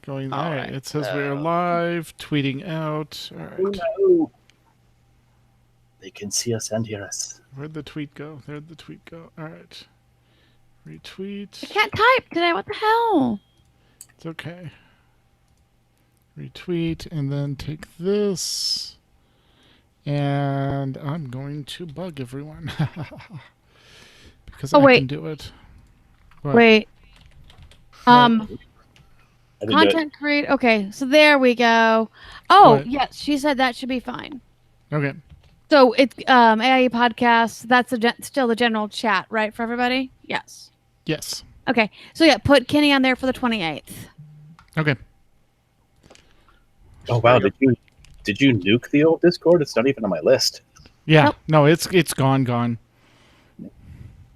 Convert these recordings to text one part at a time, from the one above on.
Going. All right. It says we are live, tweeting out. All right. No. They can see us and hear us. Where'd the tweet go? There'd the tweet go. All right. Retweet. I can't type today. What the hell? It's okay. Retweet and then take this. And I'm going to bug everyone. Because I can do it. What? Wait. I didn't do it. Content create. Okay, so there we go. Oh, What? yes, she said that should be fine. Okay. So it's AIE Podcast. That's still the general chat, right, for everybody? Yes. Yes. Okay, so yeah, put Kenny on there for the 28th. Okay. Oh wow! Did you nuke the old Discord? It's not even on my list. Yeah. Nope. No, it's gone.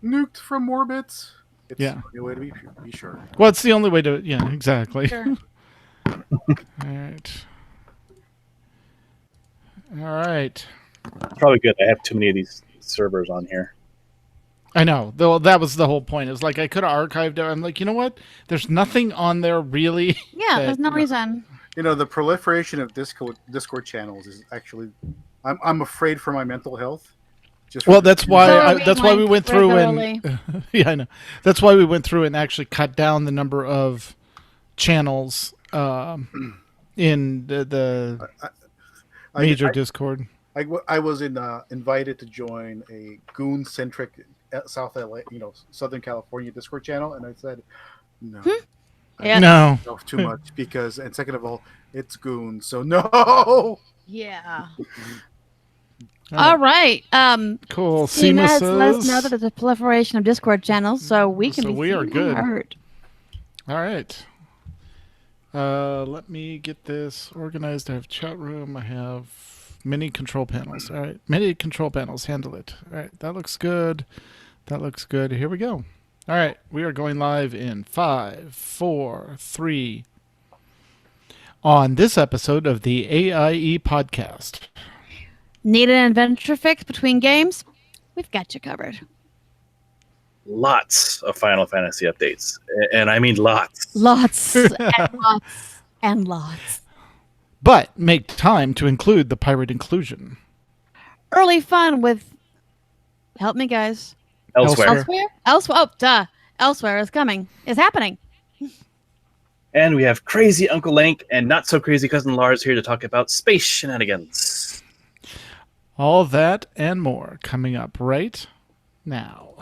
Nuked from Morbits. It's Yeah. the only way to be sure. Well, it's the only way to. Yeah, exactly. Sure. All right. All right. Probably good. I have too many of these servers on here. I know. Though that was the whole point. It's like I could have archived it. I'm like, you know what? There's nothing on there really. Yeah, there's no reason. You know, the proliferation of Discord channels is actually. I'm afraid for my mental health. Well, that's why. So are we That's why we went through regularly? and. Yeah, I know. That's why we went through and actually cut down the number of channels in the major Discord. I was invited to join a goon-centric South LA, Southern California Discord channel, and I said, no. Yeah. No. Myself too much because, and second of all, it's goons, so no. Yeah. All All right. Cool. Seema Seema has let us know says. that there's a proliferation of Discord channels, so we can So be we are seen good. and heard. All right. Let me get this organized. I have chat room. I have many control panels. All right. Many control panels. Handle it. All right. That looks good. That looks good. Here we go. All right. We are going live in 5, 4, 3. On this episode of the AIE Podcast. Need an adventure fix between games? We've got you covered. Lots of Final Fantasy updates, and I mean lots. Lots and lots and lots. But make time to include the pirate inclusion. Early fun with. Help me, guys. Elsewhere. Elsewhere. Oh, duh. Elsewhere is coming. Is happening. And we have crazy Uncle Link and not so crazy cousin Lars here to talk about space shenanigans. All that and more coming up right now.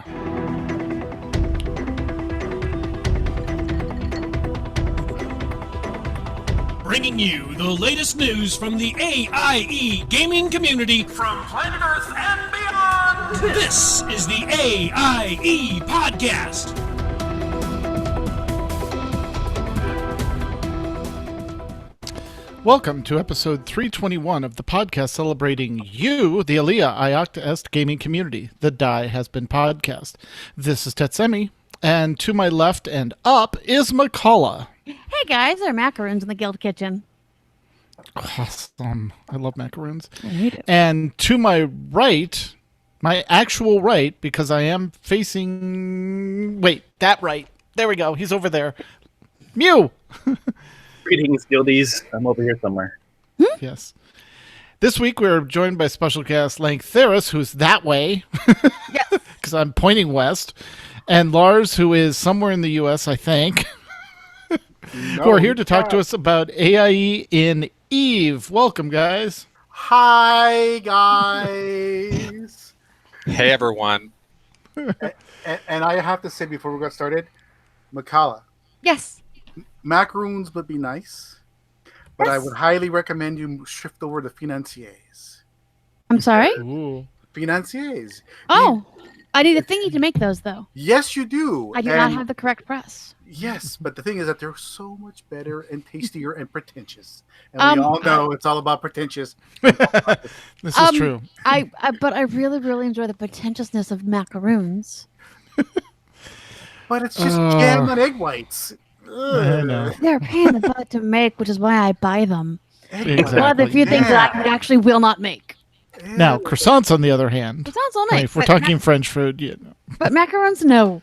Bringing you the latest news from the AIE gaming community from planet Earth and beyond. This is the AIE Podcast. Welcome to episode 321 of the podcast celebrating you, the Alia Iacta Est gaming community. The Die Has Been podcast. This is Tetsemi, and to my left and up is McCullough. Hey, guys. There are macaroons in the guild kitchen. Awesome. I love macaroons. Me too. And to my right, my actual right, because I am facing... Wait, that right. There we go. He's over there. Mew! Greetings, guildies. I'm over here somewhere. Yes. This week we're joined by special guest Lank Theris, who's that way, because I'm pointing west, and Lars, who is somewhere in the U.S., I think, who are here to talk to us about AIE in Eve. Welcome, guys. Hi, guys. Hey, everyone. and I have to say before we got started, Makala, Yes. macaroons would be nice, but I Yes. would highly recommend you shift over to financiers. I'm sorry? Ooh. Financiers. Oh, I need a thingy to make those, though. Yes, you do. I do not And- have the correct press. Yes, but the thing is that they're so much better and tastier and pretentious. And we all know it's all about pretentious. This is true. But I really, really enjoy the pretentiousness of macaroons. But it's just jam and egg whites. I know. They're a pain in the butt to make, which is why I buy them. Exactly. One of the few things that I actually will not make. Now, croissants, on the other hand, It sounds all I mean, nice. if we're but talking French food, you know. but macarons, no.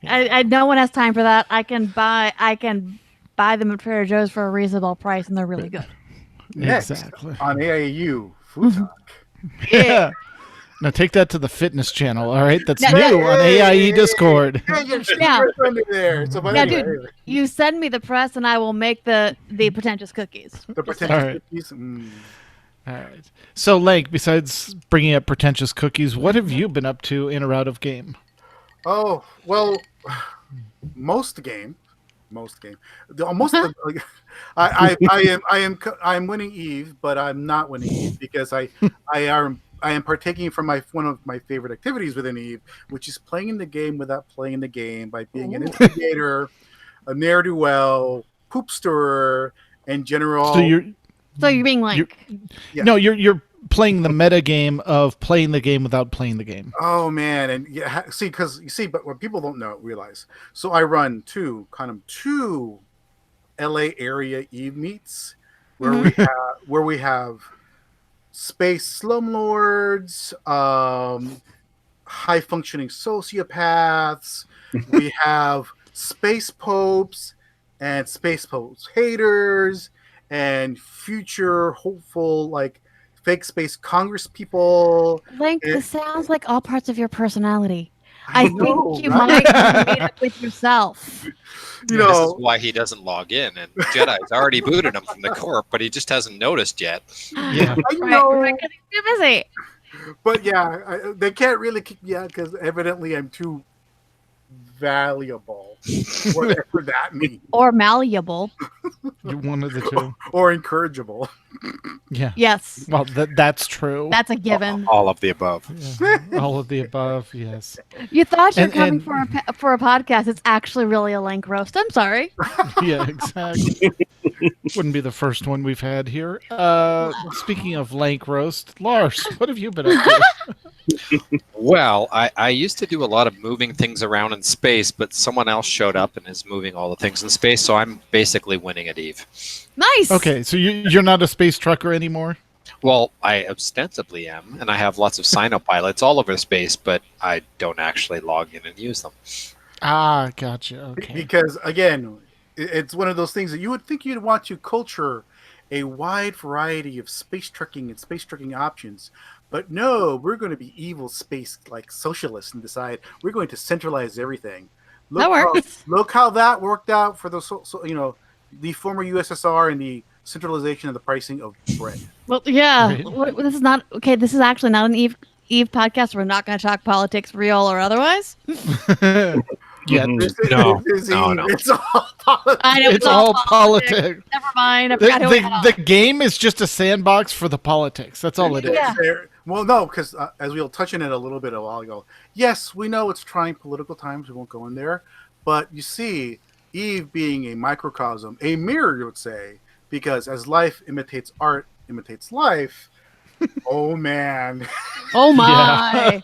I no one has time for that. I can buy buy them at Trader Joe's for a reasonable price, and they're really good. Next Exactly. on AIU Food Talk. Yeah. Now take that to the fitness channel, all right? That's Yeah, new yeah. on AIE Discord. Hey, you're Yeah. under there. So, but Yeah, anyway, dude. You send me the press, and I will make the pretentious cookies. the pretentious All right. cookies. All right. So, Lake, besides bringing up pretentious cookies, what have you been up to in or out of game? Oh well, most game. I am winning Eve, but I'm not winning Eve because I am partaking from one of my favorite activities within Eve, which is playing the game without playing the game by being an instigator, a ne'er do well, poop stirrer, and general. So you're being like, Yeah. no, you're playing the meta game of playing the game without playing the game. Oh man, and yeah, but what people don't realize. So I run two LA area Eve meets where we have space slumlords, high functioning sociopaths, we have space popes and space popes haters and future hopeful like fake space Congress people. Link, And- this sounds like all parts of your personality. I I know, think you right? might meet up with yourself. You This is know, why he doesn't log in, and Jedi's already booted him from the corp, but he just hasn't noticed yet. Yeah. I Right, know. right, 'cause he's too busy. But yeah, they can't really kick me out because evidently I'm too valuable, whatever that means, Or malleable. You're one of the two. or encourageable. Yeah. Yes, Well, that's true. that's a given. All of the above. Yeah. All of the above, yes. You thought you were And- coming and- for a podcast. It's actually really a Link roast. I'm sorry. Yeah, exactly. Wouldn't be the first one we've had here. Speaking of lank roast, Lars, what have you been up to? Well, I used to do a lot of moving things around in space, but someone else showed up and is moving all the things in space, so I'm basically winning at Eve. Nice. Okay, so you're not a space trucker anymore? Well, I ostensibly am, and I have lots of Sino-pilots all over space, but I don't actually log in and use them. Ah, gotcha. Okay. Because again, it's one of those things that you would think you'd want to culture a wide variety of space trucking and space trucking options. But no, we're going to be evil space like socialists and decide we're going to centralize everything. That works. Look how that worked out for the the former USSR and the centralization of the pricing of bread. Well, yeah. Right. This is not okay. This is actually not an Eve podcast. We're not going to talk politics, real or otherwise. Yeah, No, It's no. It's all politics. I know it's all politics. Never mind. I forgot who we had on. The game is just a sandbox for the politics. That's all it is. Yeah. Well, no, because as we'll touch on it a little bit a while ago, yes, we know it's trying political times. We won't go in there. But you see, Eve being a microcosm, a mirror, you would say, because as life imitates art, imitates life. Oh, man. Oh my.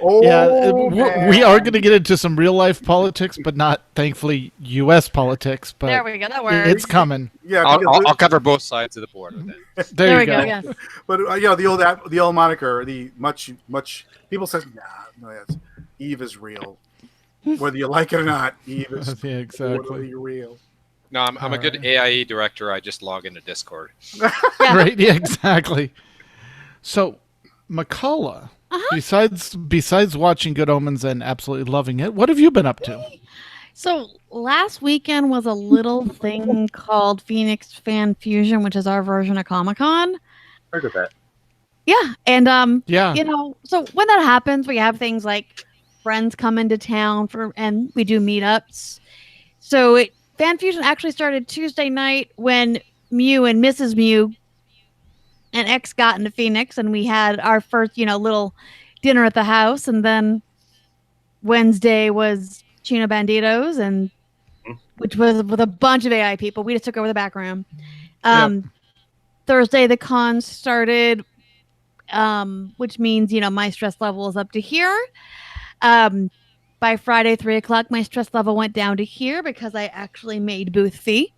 Oh, Yeah, man. we are going to get into some real life politics, but not thankfully U.S. politics. But There we go. That works. it's coming. Yeah, I'll, because I'll cover both sides of the board with it. There, There you we go. go. Yes. But the old moniker, the much people say, no, that's Eve is real, whether you like it or not. Eve is Yeah, exactly. totally real. No, I'm a good AIE director. I just log into Discord. Yeah. Right? Yeah, exactly. So, McCullough, besides watching Good Omens and absolutely loving it, what have you been up to? So last weekend was a little thing called Phoenix Fan Fusion, which is our version of Comic-Con. Heard of that. Yeah, and Yeah. you know, so when that happens, we have things like friends come into town and we do meetups. So Fan Fusion actually started Tuesday night when Mew and Mrs. Mew and X got into Phoenix, and we had our first, little dinner at the house, and then Wednesday was Chino Banditos, and which was with a bunch of AI people. We just took over the back room. Thursday the con started, which means my stress level is up to here. By Friday 3:00, my stress level went down to here because I actually made booth fee.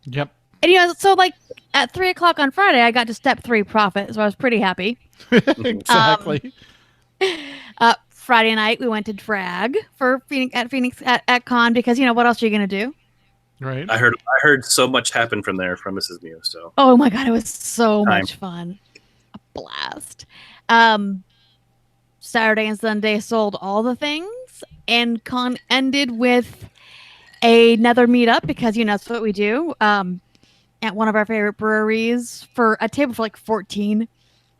Yep. And so like at 3:00 on Friday, I got to step 3 profit, so I was pretty happy. Exactly. Friday night we went to drag for Phoenix at con because what else are you gonna do? Right. I heard so much happen from there from Mrs. Mew. So Oh my god, it was so Time. much fun. A blast. Saturday and Sunday sold all the things, and con ended with another meetup because that's what we do. At one of our favorite breweries for a table for like 14.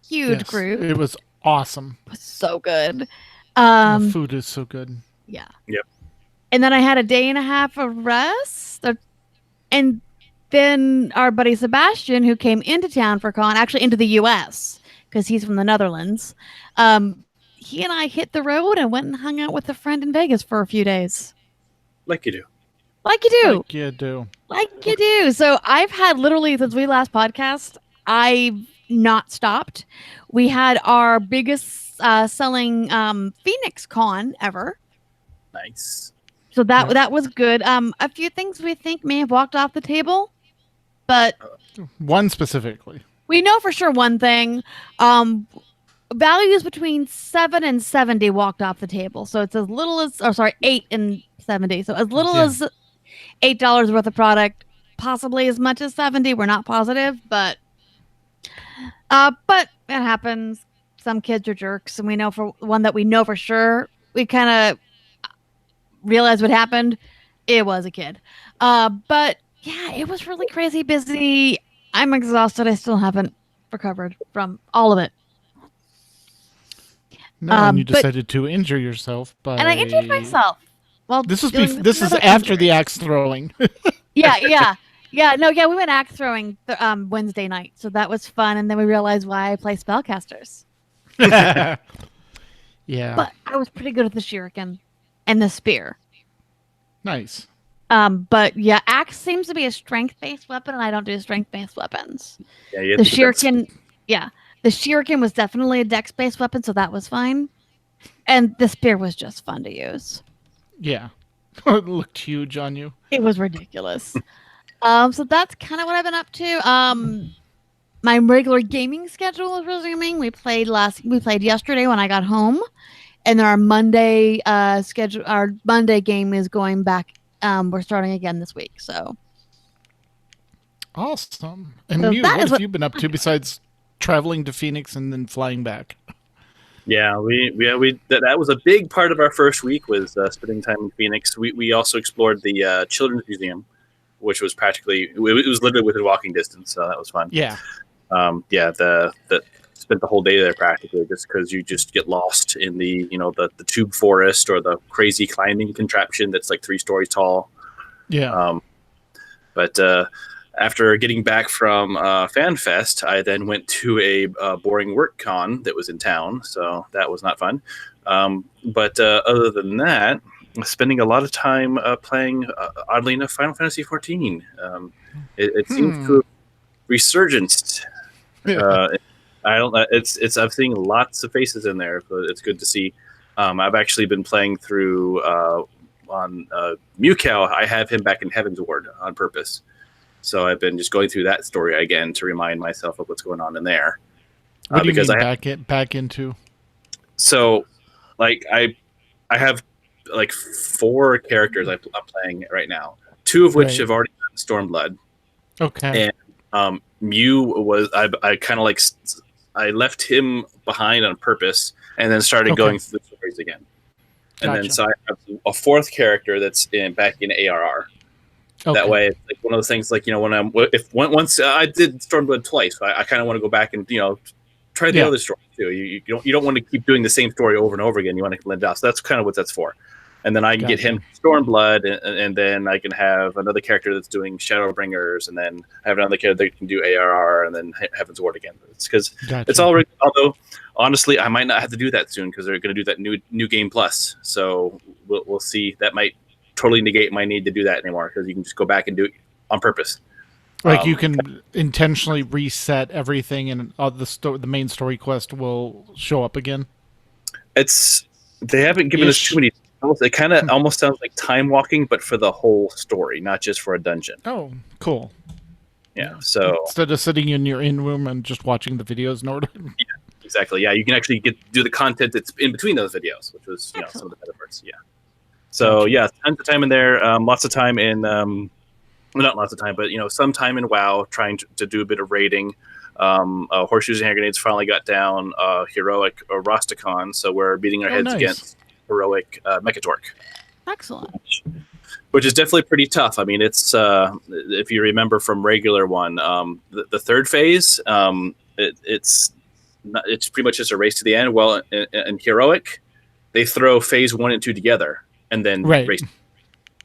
Huge Yes, group. it was awesome. It was so good. The food is so good. Yeah. Yep. And then I had a day and a half of rest. And then our buddy Sebastian, who came into town for con, actually into the U.S. because he's from the Netherlands, he and I hit the road and went and hung out with a friend in Vegas for a few days. like you do. Like you do. Like you do. Like you do. So I've had literally since we last podcast, I've not stopped. We had our biggest selling Phoenix Con ever. Nice. So that was good. A few things we think may have walked off the table, but One specifically. we know for sure one thing. Values between 7 and 70 walked off the table. So it's as little as 8 and 70. So as little as $8 worth of product, possibly as much as 70. We're not positive, but it happens. Some kids are jerks, and we know for one that we know for sure. We kind of realized what happened. It was a kid. But yeah, it was really crazy busy. I'm exhausted. I still haven't recovered from all of it. No, and you but- decided to injure yourself by. And I injured myself. Well, This is dealing with this is another after injury. the axe throwing. Yeah. We went axe throwing Wednesday night, so that was fun. And then we realized why I play spellcasters. Yeah. But I was pretty good at the shuriken and the spear. Nice. But yeah, axe seems to be a strength-based weapon, and I don't do strength-based weapons. Yeah, you The have to put that- shuriken, the shuriken was definitely a dex-based weapon, so that was fine. And the spear was just fun to use. Yeah. It looked huge on you. It was ridiculous. So that's kind of what I've been up to. My regular gaming schedule is resuming. We played yesterday when I got home, and then our Monday our Monday game is going back. We're starting again this week. So Awesome. And So you, that what is have what- you been up to besides traveling to Phoenix and then flying back? Yeah, that was a big part of our first week was spending time in Phoenix. We also explored the Children's Museum, which was it was literally within walking distance, so that was fun. Yeah. Spent the whole day there practically just because you just get lost in the tube forest or the crazy climbing contraption that's like 3 stories tall. Yeah. But after getting back from FanFest, I then went to a boring work con that was in town, so that was not fun. But other than that, spending a lot of time playing, oddly enough, Final Fantasy XIV. It seems to have resurgenced. I don't. I'm seeing lots of faces in there, so it's good to see. I've actually been playing through on Mewcow. I have him back in Heaven's Ward on purpose. So I've been just going through that story again to remind myself of what's going on in there. What do you because mean back into? So, like I have like 4 characters I'm playing right now. 2 of which Right. have already done Stormblood. Okay. And Mew was I kind of like I left him behind on purpose and then started Okay. going through the stories again. And then Gotcha. so I have a 4th character that's back in ARR. Okay. That way, it's like one of those things. Like once I did Stormblood twice, I kind of want to go back and try the Yeah. other story too. You don't want to keep doing the same story over and over again. You want to blend out. So that's kind of what that's for. And then I can get him Stormblood, and then I can have another character that's doing Shadowbringers, and then I have another character that can do ARR, and then Heaven's Ward again. It's because Gotcha. it's already. Although honestly, I might not have to do that soon because they're going to do that new game plus. So we'll see. That might totally negate my need to do that anymore because you can just go back and do it on purpose. Like you can intentionally reset everything, and the main story quest will show up again. They haven't given us too many. It kind of almost sounds like time walking, but for the whole story, not just for a dungeon. Oh, cool. Yeah. So Instead of sitting in your in room and just watching the videos in order. exactly. Yeah, you can actually do the content that's in between those videos, which was some of the better parts. Yeah. So yeah, tons of time in there. Lots of time in not lots of time, but some time in WoW, trying to do a bit of raiding. Horseshoes and hand grenades finally got down heroic Rosticon, so we're beating our heads nice. against heroic Mechatork, Excellent. which is definitely pretty tough. I mean, it's if you remember from regular one, the third phase, it's pretty much just a race to the end. Well, in heroic, they throw phase 1 and 2 together and then race.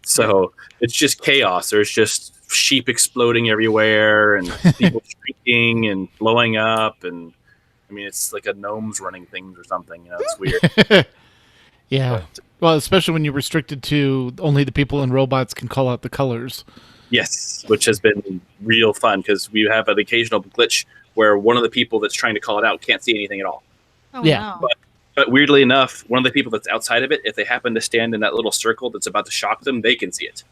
So it's just chaos. There's just sheep exploding everywhere and people shrieking and blowing up, and I mean, it's like a gnomes running things or something. It's weird. Yeah. Well, especially when you're restricted to only the people and robots can call out the colors. Yes, which has been real fun because we have an occasional glitch where one of the people that's trying to call it out can't see anything at all. Oh, Yeah. wow. But weirdly enough, one of the people that's outside of it, if they happen to stand in that little circle that's about to shock them, they can see it.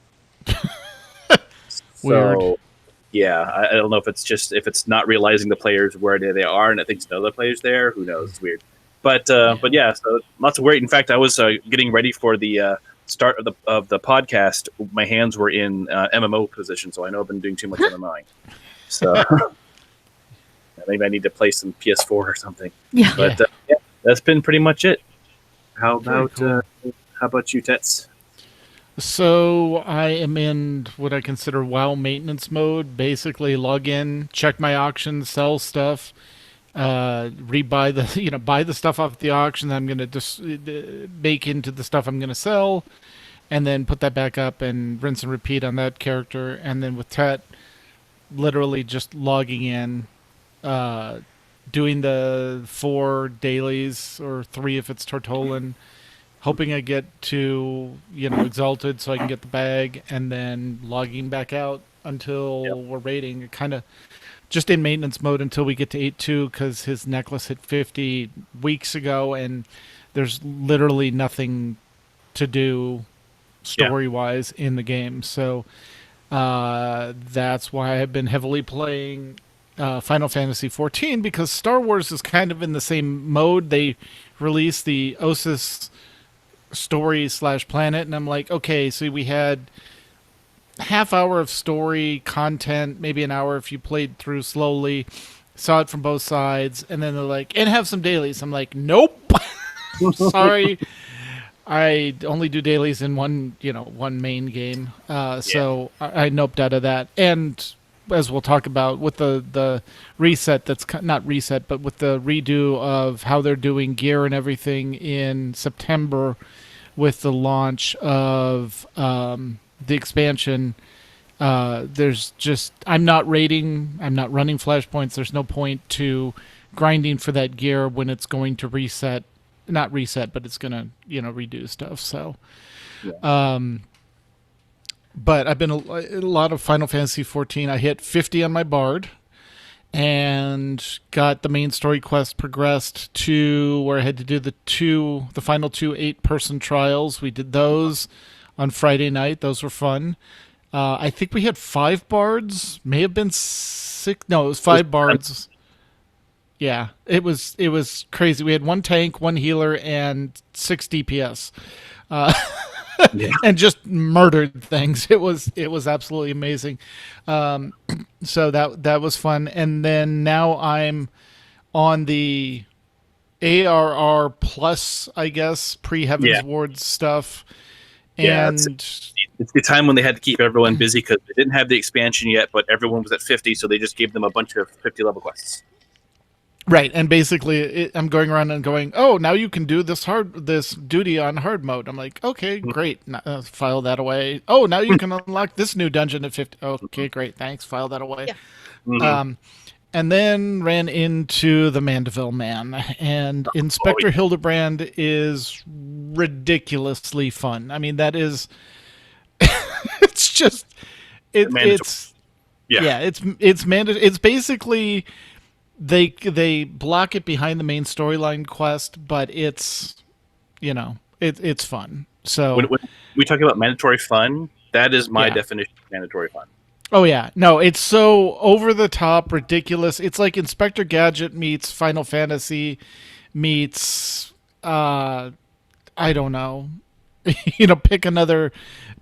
Weird. So, yeah, I don't know if it's not realizing the players where they are and it thinks no other players there. Who knows? It's weird. But yeah, so lots of work. In fact, I was getting ready for the start of the podcast. My hands were in MMO position, so I know I've been doing too much MMOing. So maybe I need to play some PS4 or something. Yeah. But yeah, that's been pretty much it. How Very about you, Tets? So I am in what I consider WoW maintenance mode. Basically, log in, check my auctions, sell stuff, rebuy the buy the stuff off the auction that I'm gonna just make into the stuff I'm gonna sell, and then put that back up and rinse and repeat on that character. And then with Tet, literally just logging in, doing the 4 dailies or 3 if it's Tortolan. Hoping I get to, Exalted so I can get the bag, and then logging back out until we're raiding. Kind of just in maintenance mode until we get to 8-2 because his necklace hit 50 weeks ago, and there's literally nothing to do story-wise in the game. So that's why I've been heavily playing Final Fantasy XIV, because Star Wars is kind of in the same mode. They released the Ossus story/planet, and I'm like, okay, so we had half hour of story content, maybe an hour if you played through slowly, saw it from both sides, and then they're like, and have some dailies. I'm like, nope. Sorry, I only do dailies in one main game, so I noped out of that. And as we'll talk about with the reset, that's not reset, but with the redo of how they're doing gear and everything in September with the launch of the expansion, there's just, I'm not raiding, I'm not running flashpoints. There's no point to grinding for that gear when it's going to reset, not reset, but it's going to, redo stuff. So, but I've been a lot of Final Fantasy XIV. I hit 50 on my Bard and got the main story quest progressed to where I had to do the final 2 8-person trials. We did those on Friday night. Those were fun. I think we had 5 bards, may have been 6. No, it was 5 bards. Yeah, it was crazy. We had 1 tank, 1 healer, and 6 DPS. And just murdered things. It was absolutely amazing. So that was fun. And then now I'm on the ARR plus, I guess, pre-Heaven's Ward stuff. And it's the time when they had to keep everyone busy because they didn't have the expansion yet, but everyone was at 50, so they just gave them a bunch of 50 level quests. Right, and basically, I'm going around and going, oh, now you can do this duty on hard mode. I'm like, okay, great, file that away. Oh, now you can unlock this new dungeon at 50. Okay, great, thanks, file that away. Yeah. And then ran into the Mandeville Man, and Inspector Hildebrand is ridiculously fun. I mean, that is, it's just, it's basically. They block it behind the main storyline quest, but it's it's fun. So when we talk about mandatory fun, that is my definition of mandatory fun. Oh yeah, no, it's so over the top, ridiculous. It's like Inspector Gadget meets Final Fantasy meets I don't know, pick another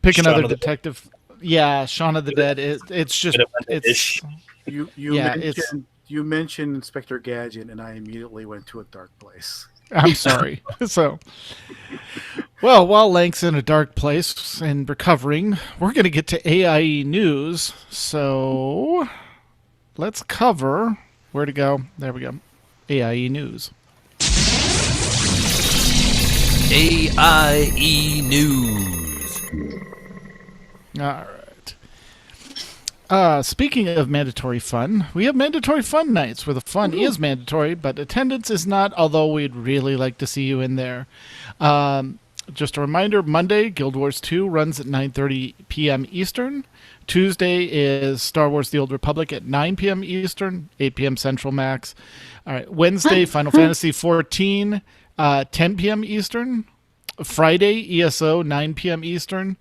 detective. Yeah, Shaun of the Dead. It's just it's You Yeah, it's- mentioned Inspector Gadget, and I immediately went to a dark place. I'm sorry. So, well, while Lank's in a dark place and recovering, we're going to get to AIE news. So, let's cover where to go. There we go. AIE news. AIE News. All right. Speaking of mandatory fun, we have mandatory fun nights where the fun is mandatory, but attendance is not, although we'd really like to see you in there. Just a reminder, Monday, Guild Wars 2 runs at 9:30 p.m. Eastern. Tuesday is Star Wars The Old Republic at 9 p.m. Eastern, 8 p.m. Central Max. All right, Wednesday, Final Fantasy 14, 10 p.m. Eastern. Friday, ESO, 9 p.m. Eastern.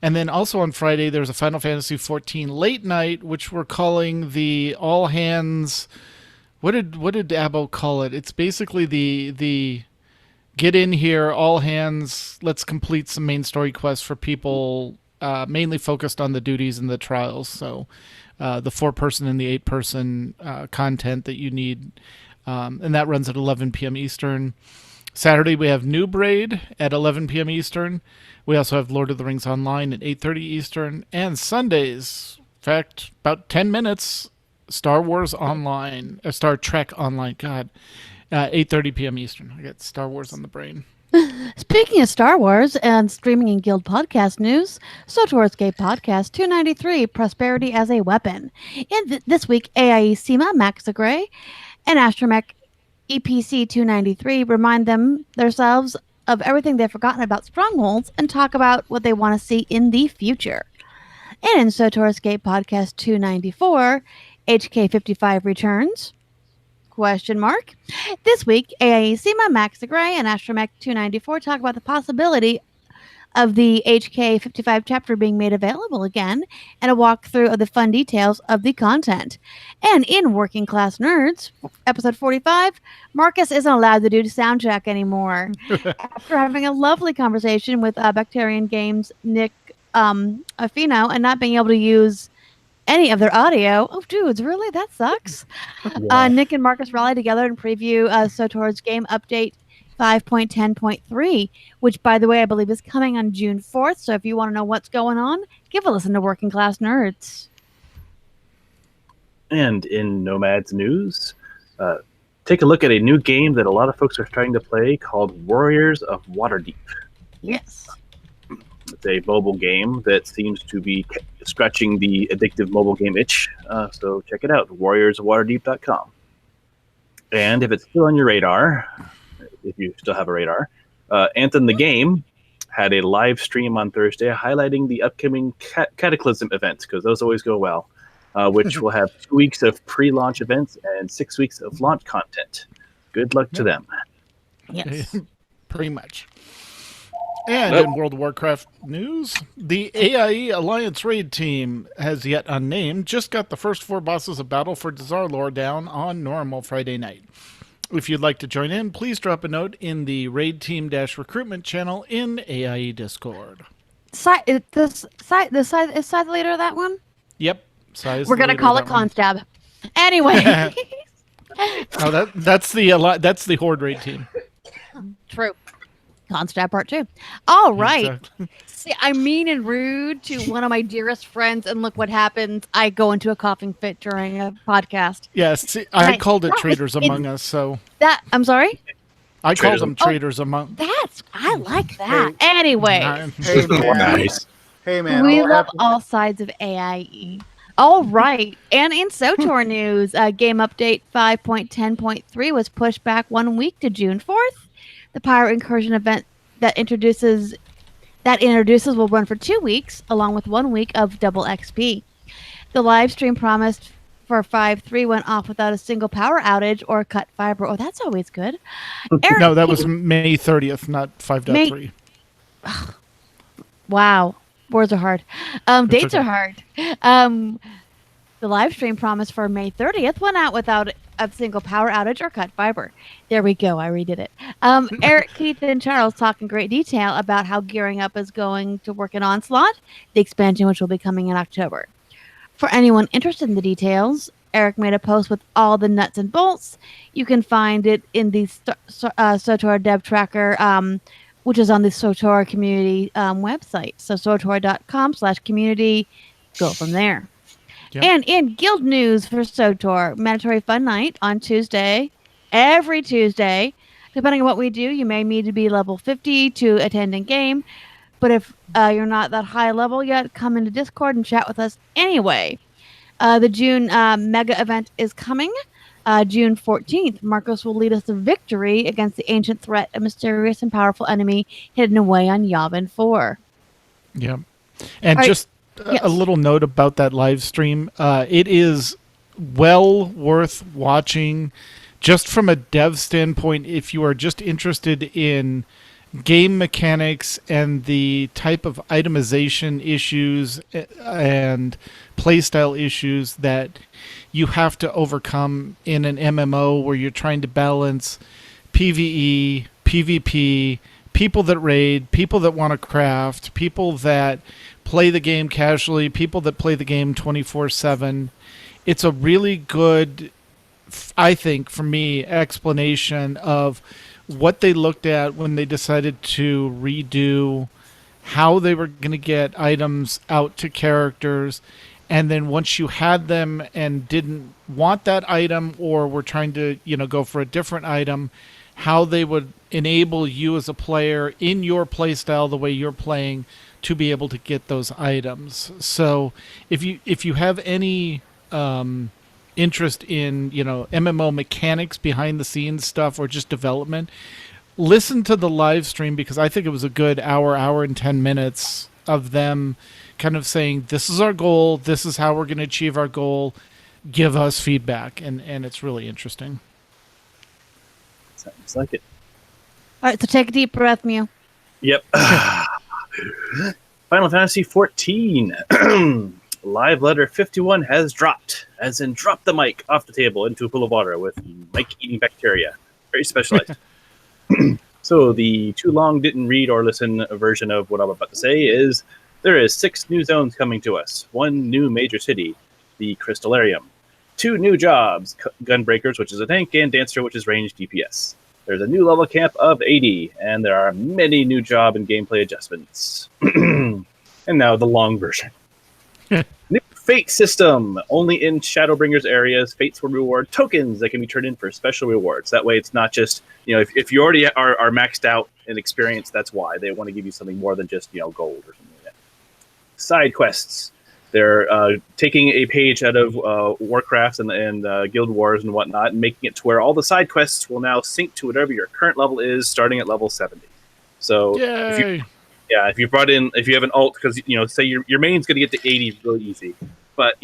And then also on Friday, there's a Final Fantasy 14 late night, which we're calling the all hands. What did Abbo call it? It's basically the get in here, all hands. Let's complete some main story quests for people, mainly focused on the duties and the trials. So the 4-person and the 8-person content that you need, and that runs at 11 p.m. Eastern. Saturday, we have New Braid at 11 p.m. Eastern. We also have Lord of the Rings Online at 8:30 Eastern. And Sundays, in fact, about 10 minutes, Star Wars Online, Star Trek Online, 8:30 p.m. Eastern. I got Star Wars on the brain. Speaking of Star Wars and streaming and guild podcast news, SWTOR Escape Podcast 293, Prosperity as a Weapon. And this week, AIE SEMA, Max Gray, and Astromech EPC 293 remind themselves of everything they've forgotten about Strongholds and talk about what they want to see in the future. And in SWTOR Escape Podcast 294, HK55 returns? ? This week, AIE SEMA, Max Gray, and Astromech 294 talk about the possibility of the HK55 chapter being made available again, and a walkthrough of the fun details of the content. And in Working Class Nerds, episode 45, Marcus isn't allowed to do soundtrack anymore. After having a lovely conversation with Bacterian Games' Nick Afino and not being able to use any of their audio. Oh, dudes, really? That sucks. Nick and Marcus rally together and preview SWTOR's game update 5.10.3, which, by the way, I believe is coming on June 4th. So if you want to know what's going on, give a listen to Working Class Nerds. And in Nomads news, take a look at a new game that a lot of folks are starting to play called Warriors of Waterdeep. Yes. It's a mobile game that seems to be scratching the addictive mobile game itch. So check it out, warriorsofwaterdeep.com. And if it's still on your radar, if you still have a radar, Anthem the Game had a live stream on Thursday highlighting the upcoming Cataclysm events, because those always go well, which will have 2 weeks of pre-launch events and 6 weeks of launch content. Good luck to them. Yes. Pretty much. And in World of Warcraft news, the AIE Alliance Raid team, has yet unnamed, just got the first 4 bosses of Battle for Dazar'lor down on normal Friday night. If you'd like to join in, please drop a note in the Raid Team Recruitment channel in AIE Discord. Is Scythe the leader of that one? Yep. Size We're going to call it Constab. Anyway. Oh, that's the Horde Raid team. True. Constab part 2. All right. Exactly. See, I'm mean and rude to one of my dearest friends, and look what happens. I go into a coughing fit during a podcast. Yes, I called it Traitors Among Us, so... I'm sorry? I called them Traitors Among... I like that. Anyway. Hey, man. Nice. Hey, man. We all love happy- all sides of AIE. All right. And in SWTOR news, game update 5.10.3 was pushed back 1 week to June 4th. The Pyro Incursion event that introduces will run for 2 weeks, along with 1 week of double XP. The live stream promised for 5.3 went off without a single power outage or cut fiber. Oh, that's always good. Eric, No, that was May 30th, not 5.3. Wow. Words are hard. Dates are hard. The live stream promised for May 30th went out without of single power outage or cut fiber. There we go. I redid it. Eric, Keith, and Charles talk in great detail about how gearing up is going to work in Onslaught, the expansion which will be coming in October. For anyone interested in the details, Eric made a post with all the nuts and bolts. You can find it in the SOTOR Dev Tracker, which is on the SOTOR community website. So SOTOR.com/community. Go from there. Yep. And in guild news for SOTOR, Mandatory Fun Night on Tuesday, every Tuesday. Depending on what we do, you may need to be level 50 to attend in game. But if you're not that high level yet, come into Discord and chat with us anyway. The June mega event is coming. June 14th, Marcos will lead us to victory against the ancient threat, a mysterious and powerful enemy hidden away on Yavin 4. Yeah. And just a little note about that live stream. It is well worth watching just from a dev standpoint if you are just interested in game mechanics and the type of itemization issues and playstyle issues that you have to overcome in an MMO where you're trying to balance PvE, PvP, people that raid, people that want to craft, people that play the game casually, people that play the game 24/7. It's a really good, I think, for me, explanation of what they looked at when they decided to redo how they were going to get items out to characters. And then once you had them and didn't want that item or were trying to, go for a different item, how they would enable you as a player in your playstyle, the way you're playing, to be able to get those items. So if you have any interest in MMO mechanics, behind the scenes stuff, or just development, listen to the live stream, because I think it was a good hour and 10 minutes of them kind of saying, this is our goal, this is how we're going to achieve our goal, give us feedback, and it's really interesting. Sounds like it. All right, so take a deep breath, Mew. Yep. Final Fantasy 14. Live letter 51 has dropped, as in drop the mic off the table into a pool of water with mic-eating bacteria. Very specialized. So the too long didn't read or listen version of what I'm about to say is there is 6 new zones coming to us. 1 new major city, the Crystallarium. 2 new jobs, Gunbreakers, which is a tank, and Dancer, which is ranged DPS. There's a new level cap of 80, and there are many new job and gameplay adjustments. And now the long version. New fate system. Only in Shadowbringers areas, fates will reward tokens that can be turned in for special rewards. That way it's not just, if you already are maxed out in experience, that's why. They want to give you something more than just, gold or something like that. Side quests. They're taking a page out of Warcraft and Guild Wars and whatnot, and making it to where all the side quests will now sync to whatever your current level is, starting at level 70. So if you have an alt, because say your main's going to get to 80 really easy, but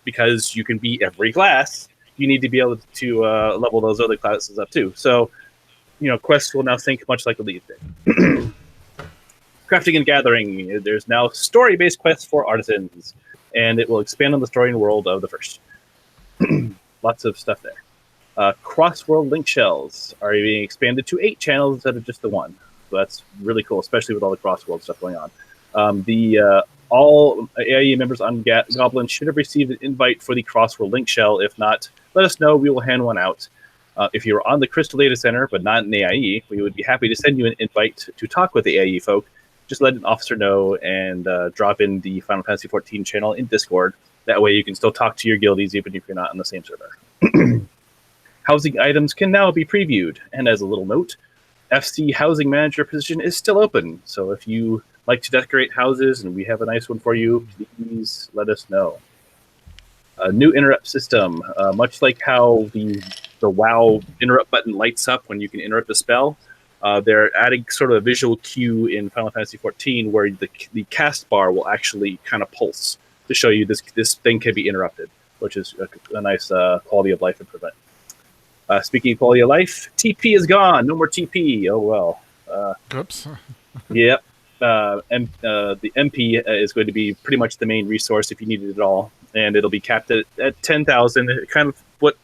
because you can beat every class, you need to be able to level those other classes up too. So quests will now sync much like the League did. Crafting and gathering. There's now story-based quests for artisans, and it will expand on the story and world of the first. Lots of stuff there. Cross-world link shells are being expanded to 8 channels instead of just the 1. So that's really cool, especially with all the cross-world stuff going on. All AIE members on Goblin should have received an invite for the cross-world link shell. If not, let us know. We will hand one out. If you're on the Crystal Data Center, but not in AIE, we would be happy to send you an invite to talk with the AIE folk. Just let an officer know and drop in the Final Fantasy 14 channel in Discord. That way you can still talk to your guildies even if you're not on the same server. Housing items can now be previewed. And as a little note, FC Housing Manager position is still open. So if you like to decorate houses and we have a nice one for you, please let us know. A new interrupt system. Much like how the WoW interrupt button lights up when you can interrupt a spell, they're adding sort of a visual cue in Final Fantasy 14 where the cast bar will actually kind of pulse to show you this thing can be interrupted, which is a nice quality of life improvement. Speaking of quality of life, TP is gone. No more TP. Oh, well. Oops. Yep. The MP is going to be pretty much the main resource if you need it at all. And it'll be capped at 10,000. Kind of what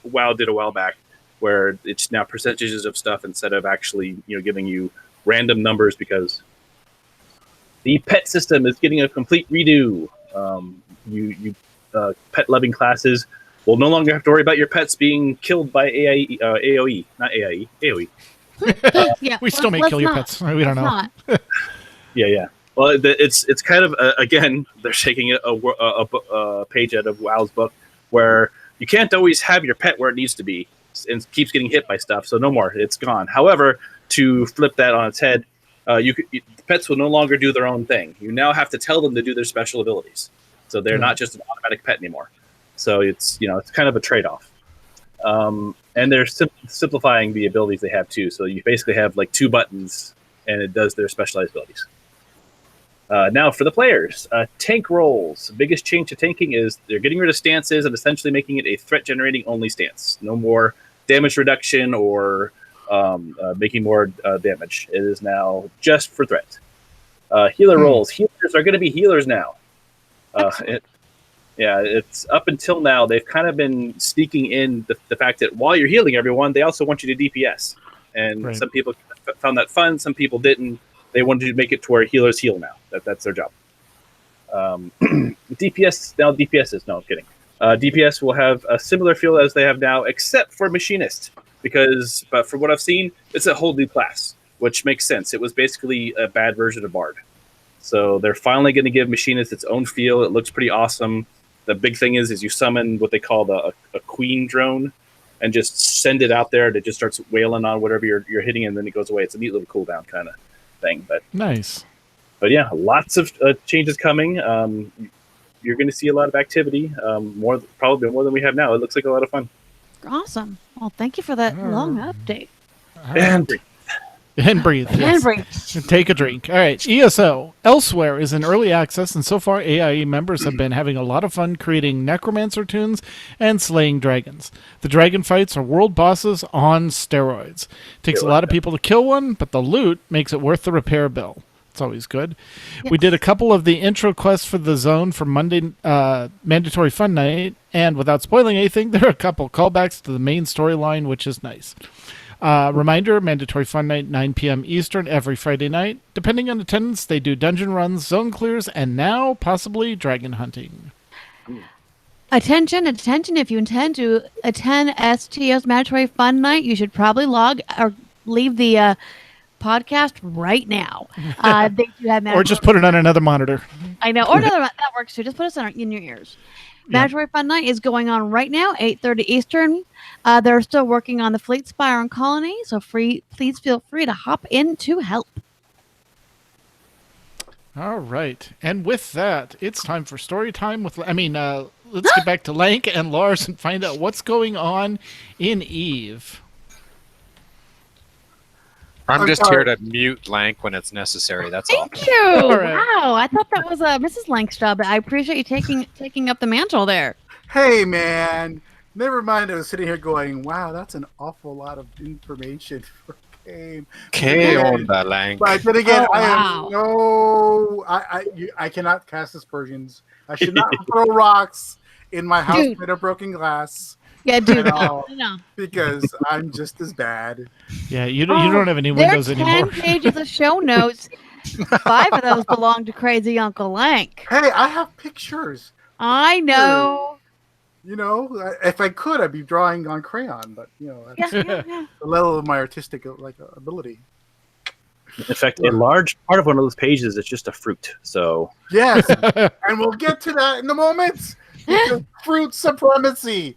WoW did a while back, where it's now percentages of stuff instead of actually giving you random numbers, because the pet system is getting a complete redo. Pet loving classes will no longer have to worry about your pets being killed by AOE, not AIE, AOE. Yeah, We still may kill your pets. We don't know. Yeah. Well, it's kind of again, they're taking a page out of WoW's book, where you can't always have your pet where it needs to be and keeps getting hit by stuff. So no more, it's gone. However, to flip that on its head, pets will no longer do their own thing. You now have to tell them to do their special abilities. So they're not just an automatic pet anymore. So it's kind of a trade-off. And they're simplifying the abilities they have too. So you basically have like 2 buttons, and it does their specialized abilities. Now for the players, tank roles. The biggest change to tanking is they're getting rid of stances and essentially making it a threat-generating only stance. No more damage reduction or making more damage. It is now just for threat. Healer roles. Healers are going to be healers now. It's up until now they've kind of been sneaking in the fact that while you're healing everyone, they also want you to DPS. And some people found that fun, some people didn't. They wanted to make it to where healers heal now. That's their job. DPS now. DPS no, I'm kidding. DPS will have a similar feel as they have now, except for machinist, but from what I've seen, it's a whole new class, which makes sense. It was basically a bad version of Bard. So they're finally going to give machinist its own feel. It looks pretty awesome. The big thing is you summon what they call a queen drone, and just send it out there, and it just starts wailing on whatever you're hitting, and then it goes away. It's a neat little cooldown kind of thing. But nice. But yeah, lots of changes coming. You're going to see a lot of activity, probably more than we have now. It looks like a lot of fun. Awesome. Well, thank you for that long update. And breathe. And breathe. Yes. And breathe. And take a drink. All right. ESO Elsewhere is in early access, and so far AIE members have been having a lot of fun creating necromancer tunes and slaying dragons. The dragon fights are world bosses on steroids. Takes a lot of people to kill one, but the loot makes it worth the repair bill. It's always good. Yes. We did a couple of the intro quests for the zone for Monday Mandatory Fun Night, and without spoiling anything, there are a couple callbacks to the main storyline, which is nice. Reminder, Mandatory Fun Night, 9 p.m. Eastern every Friday night. Depending on attendance, they do dungeon runs, zone clears, and now possibly dragon hunting. Attention. If you intend to attend STO's Mandatory Fun Night, you should probably log or leave the podcast right now. They do have or just put it on another monitor. I know. Or another, that works too. Just put us in your ears. Mandatory Fun Night is going on right now, 8:30 Eastern. They're still working on the Fleet Spire and Colony, so please feel free to hop in to help. All right. And with that, it's time for story time with... let's get back to Lank and Lars and find out what's going on in Eve. I'm just here to mute Lank when it's necessary. That's all. Thank you. Right. Wow, I thought that was Mrs. Lank's job. I appreciate you taking up the mantle there. Hey, man. Never mind. I was sitting here going, "Wow, that's an awful lot of information for a game." Onda, Lank. But then again, I cannot cast aspersions. I should not throw rocks in my house made of broken glass. Yeah, dude. No, because I'm just as bad. Yeah, you don't have any windows anymore. 10 pages of show notes. 5 of those belong to Crazy Uncle Lank. Hey, I have pictures. I know. If I could, I'd be drawing on crayon, but that's the level of my artistic ability. In fact, a large part of one of those pages is just a fruit. So yes, and we'll get to that in a moment. Fruit supremacy.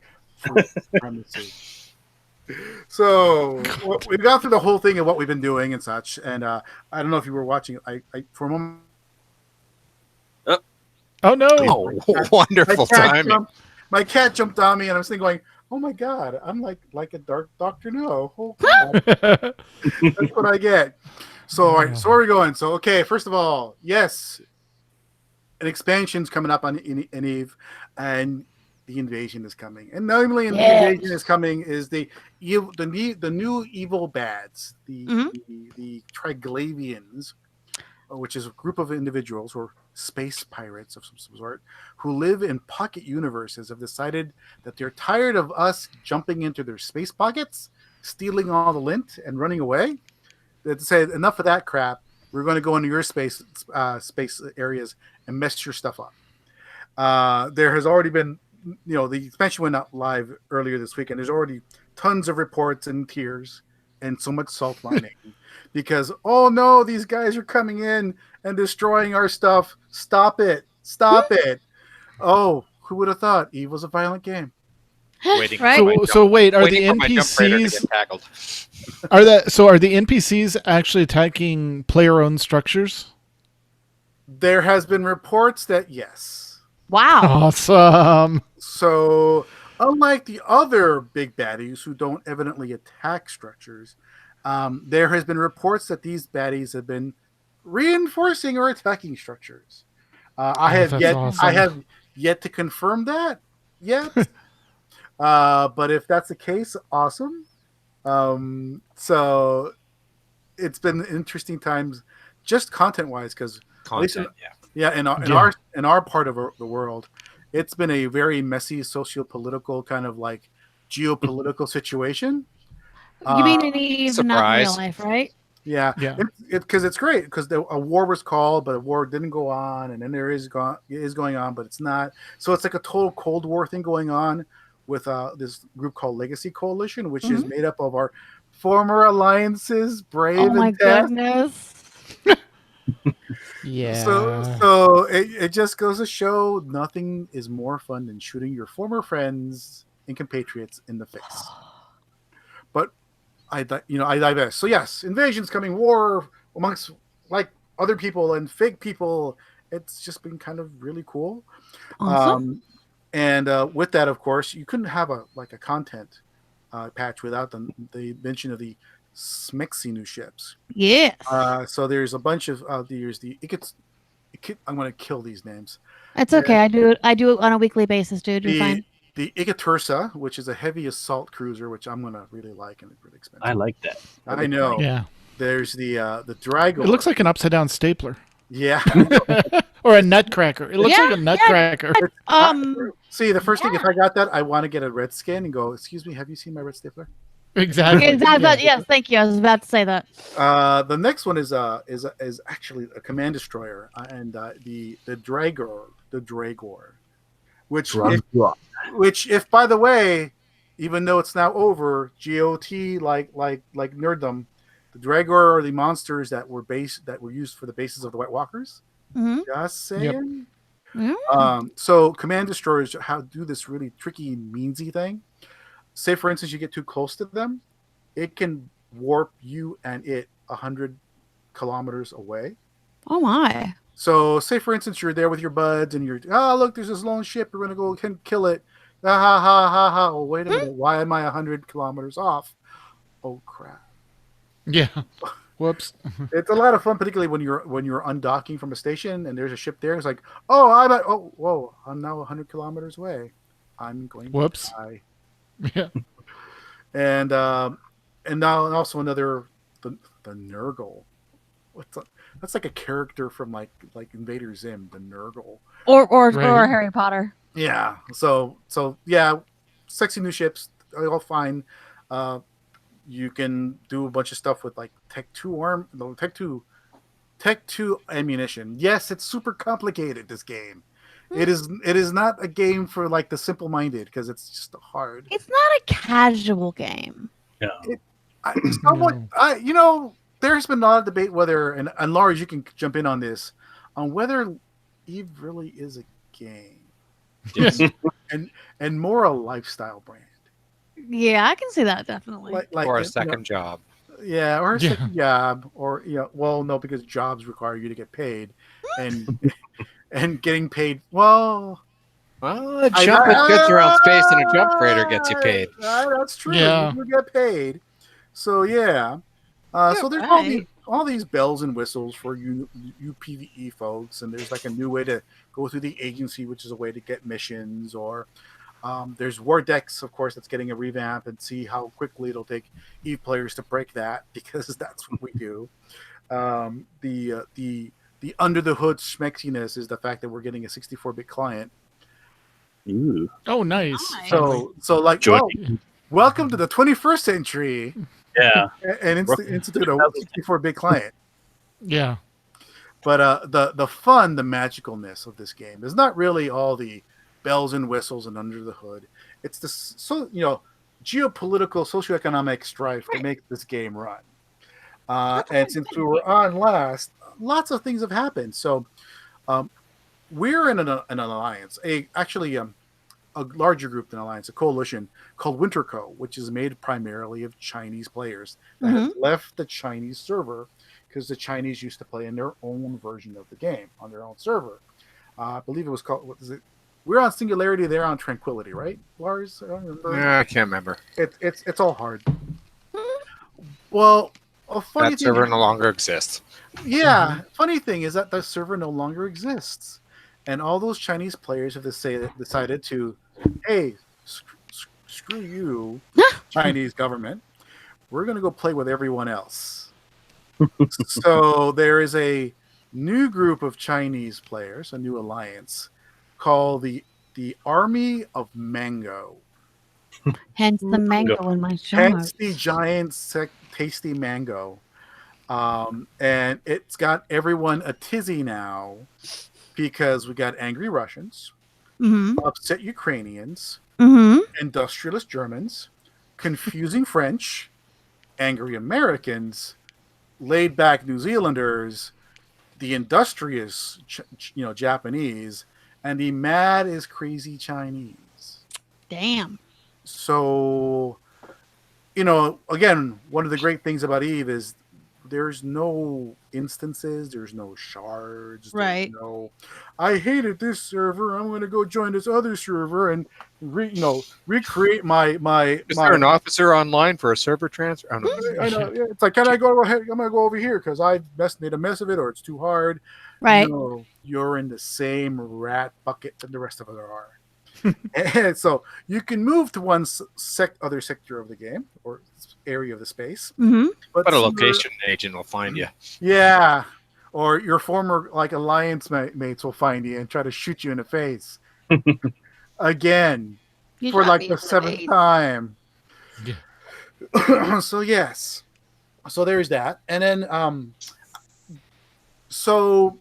So we've gone through the whole thing of what we've been doing and such, and I don't know if you were watching. I for a moment. Oh no! Oh, wonderful timing. My cat jumped on me, and I was thinking, "Oh my god, I'm like a dark Dr. No." Oh god, that's what I get. So where are we going? So okay, first of all, yes, an expansion's coming up in Eve, and the invasion is coming, and namely, the invasion is coming is the new evil bads, the Triglavians, which is a group of individuals or space pirates of some sort who live in pocket universes have decided that they're tired of us jumping into their space pockets, stealing all the lint, and running away. They say enough of that crap. We're going to go into your space areas and mess your stuff up. There has already been, the expansion went out live earlier this week, and there's already tons of reports and tears and so much salt lining because, oh no, these guys are coming in and destroying our stuff. Stop it. Stop it. Oh, who would have thought Eve was a violent game? Waiting Right? for my So wait, are the waiting for my jump raider to NPCs get tackled. are the NPCs actually attacking player-owned structures? There has been reports that yes. Wow. Awesome. So, unlike the other big baddies who don't evidently attack structures, there has been reports that these baddies have been reinforcing or attacking structures. I have yet to confirm that yet. But if that's the case, awesome. So it's been interesting times, just content-wise, because in our part of the world, it's been a very messy socio-political kind of like geopolitical situation. You mean in Eve, not in real surprise. life, right? Yeah. Because it's great because a war was called, but a war didn't go on, and then there is going on, but it's not. So it's like a total Cold War thing going on with this group called Legacy Coalition, which is made up of our former alliances, Brave Oh my and Death. goodness. Yeah. So it just goes to show nothing is more fun than shooting your former friends and compatriots in the face. But I divest. So yes, invasions coming, war amongst like other people and fake people. It's just been kind of really cool. Awesome. And with that, of course, you couldn't have a content patch without the mention of the Smexy new ships. Yes. So there's a bunch of there's the I'm going to kill these names. It's okay. I do it on a weekly basis, dude. You're fine. The Igatursa, which is a heavy assault cruiser, which I'm going to really like, and it's really expensive. I like that. I know. Yeah. There's the Drago. It looks like an upside down stapler. Yeah. Or a nutcracker. It looks Yeah, like a nutcracker. See, the first thing, if I got that, I want to get a red skin and go, excuse me, have you seen my red stapler? Exactly. Yes, thank you. I was about to say that. The next one is actually a command destroyer, and the Dragor, which if by the way, even though it's now over, GOT like nerddom, the Dragor are the monsters that were used for the bases of the White Walkers. Mm-hmm. Just saying. Mm. So command destroyers do this really tricky meansy thing. Say, for instance, you get too close to them, it can warp you and it 100 kilometers away. Oh my! So, say, for instance, you're there with your buds and you're, look, there's this lone ship. We're gonna go kill it. Ha ha ha ha ha. Oh, wait a minute. Why am I 100 kilometers off? Oh crap! Yeah. Whoops. It's a lot of fun, particularly when you're undocking from a station and there's a ship there. It's like, I'm now 100 kilometers away. I'm going to die. Yeah. And now also another the Nurgle. That's like a character from like Invader Zim, the Nurgle. Or Harry Potter. Yeah. So yeah, sexy new ships, all fine. You can do a bunch of stuff with like Tech 2 ammunition. Yes, it's super complicated, this game. It is not a game for like the simple-minded because it's just hard. It's not a casual game. Yeah. There's been a lot of debate whether, and Lars, you can jump in on this, on whether Eve really is a game. Yes. and more a lifestyle brand. Yeah, I can see that definitely. Or a second job. Yeah, or a second job, or no, because jobs require you to get paid, and getting paid. Well, a jump with goods around space and a jump freighter gets you paid. That's true. Yeah. You get paid. So yeah. So there's all these bells and whistles for you PvE folks, and there's like a new way to go through the agency, which is a way to get missions, or there's War Decks, of course, that's getting a revamp, and see how quickly it'll take Eve players to break that, because that's what we do. The the under the hood schmexiness is the fact that we're getting a 64-bit client. Ooh. Oh, nice. Nice. So like, Joy. welcome to the 21st century, Yeah. and institute a 64-bit client. Yeah. But the fun, the magicalness of this game is not really all the bells and whistles and under the hood. It's the geopolitical, socioeconomic strife that makes this game run. And since we were on last, lots of things have happened. So we're in an alliance, actually a larger group than alliance, a coalition called Winterco, which is made primarily of Chinese players that have left the Chinese server because the Chinese used to play in their own version of the game on their own server. I believe it was called, what is it? We're on Singularity, they're on Tranquility, right, Lars? I don't remember. Yeah, I can't remember. It's all hard. Well, a funny That thing, server no longer exists. yeah, funny thing is that the server no longer exists, and all those Chinese players have decided to, hey, screw you, Chinese government. We're gonna go play with everyone else. So there is a new group of Chinese players, a new alliance called the Army of Mango. Hence the mango in my show Hence notes. the giant, tasty mango. And it's got everyone a tizzy now because we got angry Russians, upset Ukrainians, industrialist Germans, confusing French, angry Americans, laid back New Zealanders, the industrious Japanese, and the mad is crazy Chinese. Damn. So, again, one of the great things about EVE is there's no instances, there's no shards, Right. there's no, I hated this server, I'm going to go join this other server and recreate my. Is there an officer online for a server transfer? Oh, no. I know. Yeah, it's like, can I go ahead? I'm going to go over here because I made a mess of it, or it's too hard. Right. No, you're in the same rat bucket that the rest of us are. And so you can move to one other sector of the game or area of the space, But a location agent will find you. Yeah, or your former alliance mates will find you and try to shoot you in the face again You for shot me the in 7th face. time. Yeah. So yes, so there's that, and then so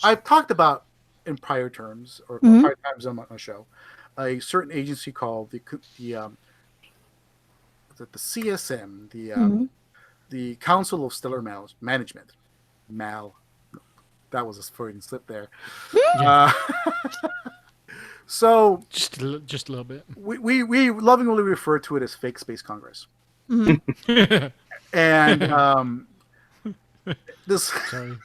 I've talked about in prior terms or prior times on my show a certain agency called the CSM, the Council of Stellar Management. That was a Freudian slip there. So Just a little bit. we lovingly refer to it as Fake Space Congress. And this Sorry.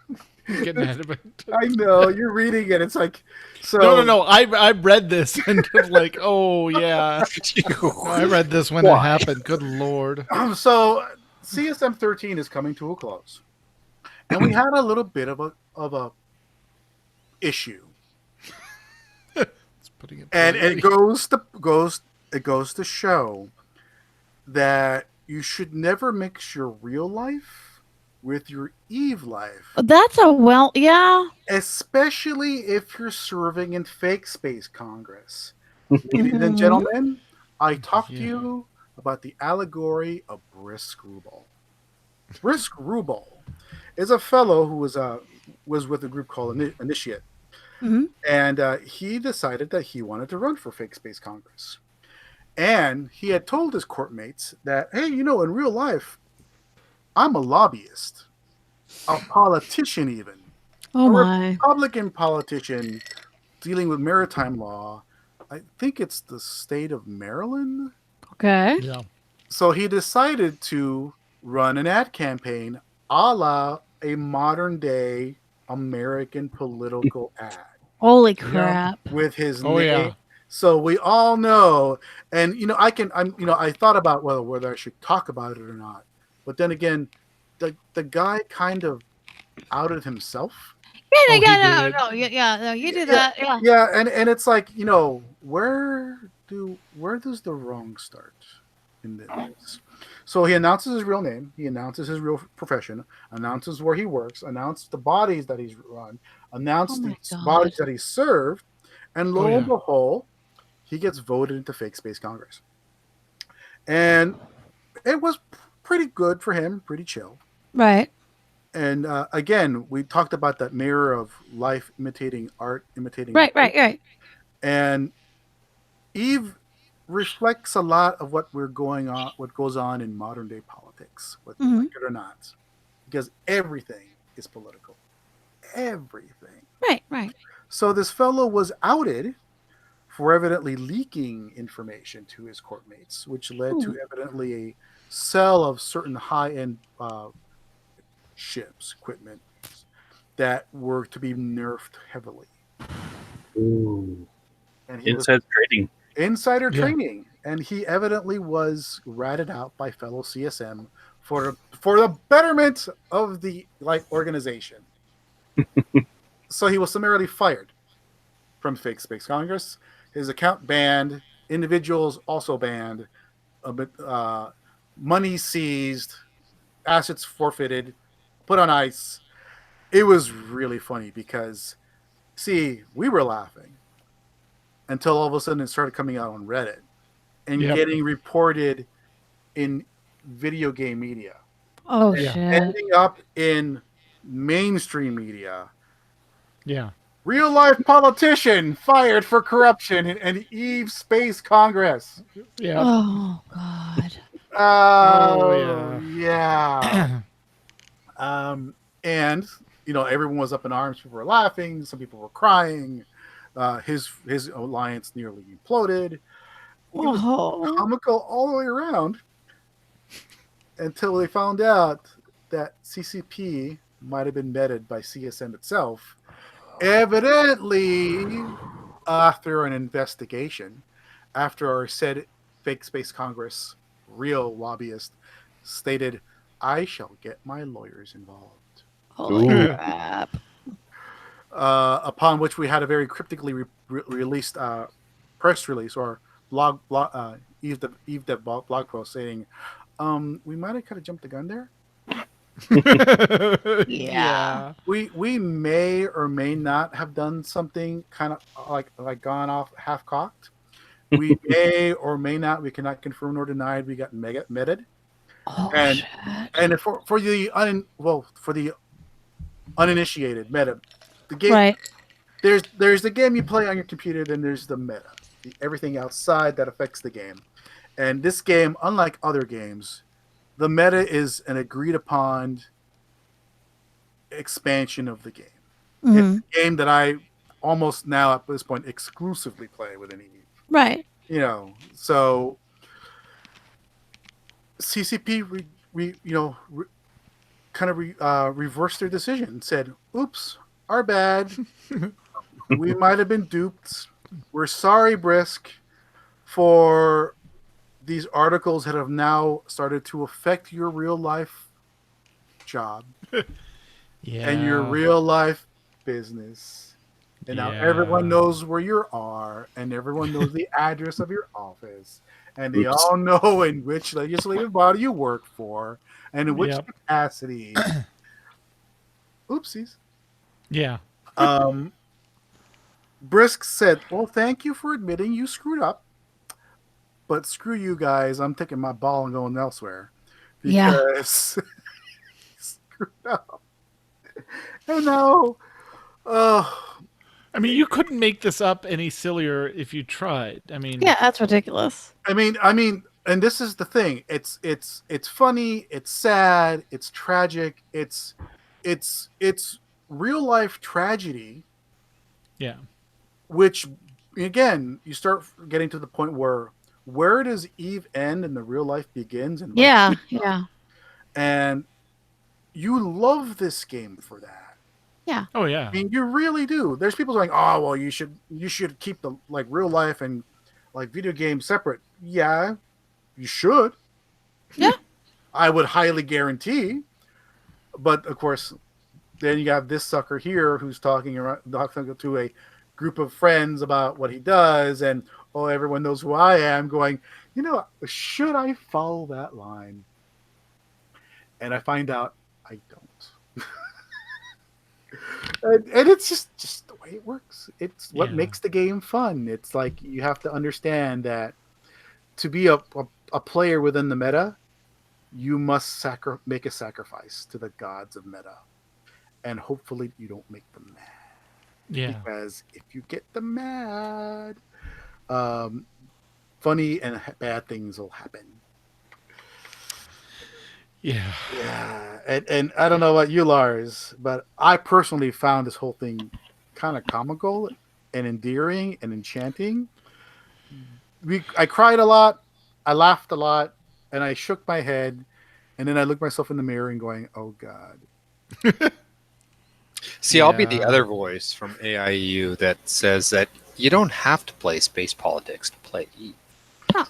Getting ahead of it. I know you're reading it. It's like so. No. I read this and was like, oh yeah. I read this when it happened. Good Lord. So CSM 13 is coming to a close, and we had a little bit of a issue, Putting it and politely. it goes to show that you should never mix your real life with your EVE life, That's yeah. especially if you're serving in Fake Space Congress. Ladies and gentlemen, I talked to you about the allegory of Brisk Rubel. Brisk Rubel is a fellow who was with a group called Initiate, and he decided that he wanted to run for Fake Space Congress. And he had told his court mates that, hey, in real life, I'm a lobbyist, a politician even. Oh a my. Republican politician dealing with maritime law. I think it's the state of Maryland. Okay. Yeah. So he decided to run an ad campaign a la a modern day American political ad Holy crap. with his Oh, name. yeah. So we all know, and I thought about whether I should talk about it or not. But then again, the guy kind of outed himself. Yeah, he did. no, you do that. Yeah. Yeah, and it's like, where does the wrong start? in the news. So he announces his real name, he announces his real profession, announces where he works, announced the bodies that he's run, announced Oh the my God. bodies that he served, and lo Oh, and yeah. behold, he gets voted into Fake Space Congress. And it was pretty good for him, pretty chill. Right. And again, we talked about that mirror of life imitating art, imitating Right. life. Right. And Eve reflects a lot of what goes on in modern day politics, whether you like it or not, because everything is political, everything. Right. So this fellow was outed for evidently leaking information to his courtmates, which led to evidently a sale of certain high-end ships, equipment that were to be nerfed heavily. Ooh. And he was Inside trading. insider Yeah. training, and he evidently was ratted out by fellow CSM for the betterment of the organization. So he was summarily fired from Fake Space Congress. His account banned, individuals also banned, money seized, assets forfeited, put on ice. It was really funny because, see, we were laughing until all of a sudden it started coming out on Reddit and Yep. getting reported in video game media, Oh Yeah. shit. ending up in mainstream media. Yeah. Real life politician fired for corruption in Eve Space Congress. Yeah. Oh god. Oh, yeah. yeah. And everyone was up in arms. People were laughing. Some people were crying. His alliance nearly imploded. It was comical all the way around until they found out that CCP might have been meted by CSM itself. Evidently, after an investigation, after our said Fake Space Congress real lobbyist stated, "I shall get my lawyers involved." Holy Ooh. crap. Upon which we had a very cryptically released press release or Eve Dev blog post saying, "We might have kind of jumped the gun there. Yeah. We may or may not have done something kind of like gone off half cocked. We may or may not. We cannot confirm nor deny we got meted. Oh And- shit. And for the uninitiated, meta, the game. Right. There's the game you play on your computer. Then there's the meta, everything outside that affects the game. And this game, unlike other games, the meta is an agreed upon expansion of the game. Mhm. It's a game that I almost now at this point exclusively play with an Eve. Right. So CCP reversed their decision and said, "Oops, our bad. We might have been duped. We're sorry, Brisk, for these articles that have now started to affect your real life job Yeah. and your real life business. And now everyone knows where you are, and everyone knows the address of your office, and they Oops. all know in which legislative body you work for and in which Yep. capacity." Oopsies. Yeah. Brisk said, "Well, thank you for admitting you screwed up, but screw you guys. I'm taking my ball and going elsewhere Yeah. because screwed up." Oh no. Oh, I mean, you couldn't make this up any sillier if you tried. I mean, Yeah, that's ridiculous. I mean, and this is the thing. It's funny. It's sad. It's tragic. It's real life tragedy. yeah. Which, again, you start getting to the point where does Eve end and the real life begins? And Yeah. and you love this game for that. Oh, yeah. I mean, you really do. There's people saying, "Oh, well, you should keep the real life and video games separate." Yeah, you should. Yeah. I would highly guarantee. But of course, then you have this sucker here who's talking to a group of friends about what he does, and everyone knows who I am. Going, should I follow that line? And I find out I don't. and it's just the way it works. It's what makes the game fun. It's like you have to understand that to be a player within the meta, you must make a sacrifice to the gods of meta. And hopefully you don't make them mad. Yeah. Because if you get them mad, funny and bad things will happen. Yeah. Yeah. And I don't know about you, Lars, but I personally found this whole thing kind of comical and endearing and enchanting. I cried a lot, I laughed a lot, and I shook my head, and then I looked myself in the mirror and going, "Oh God." See, I'll be the other voice from AIU that says that you don't have to play space politics to play Eve. Huh.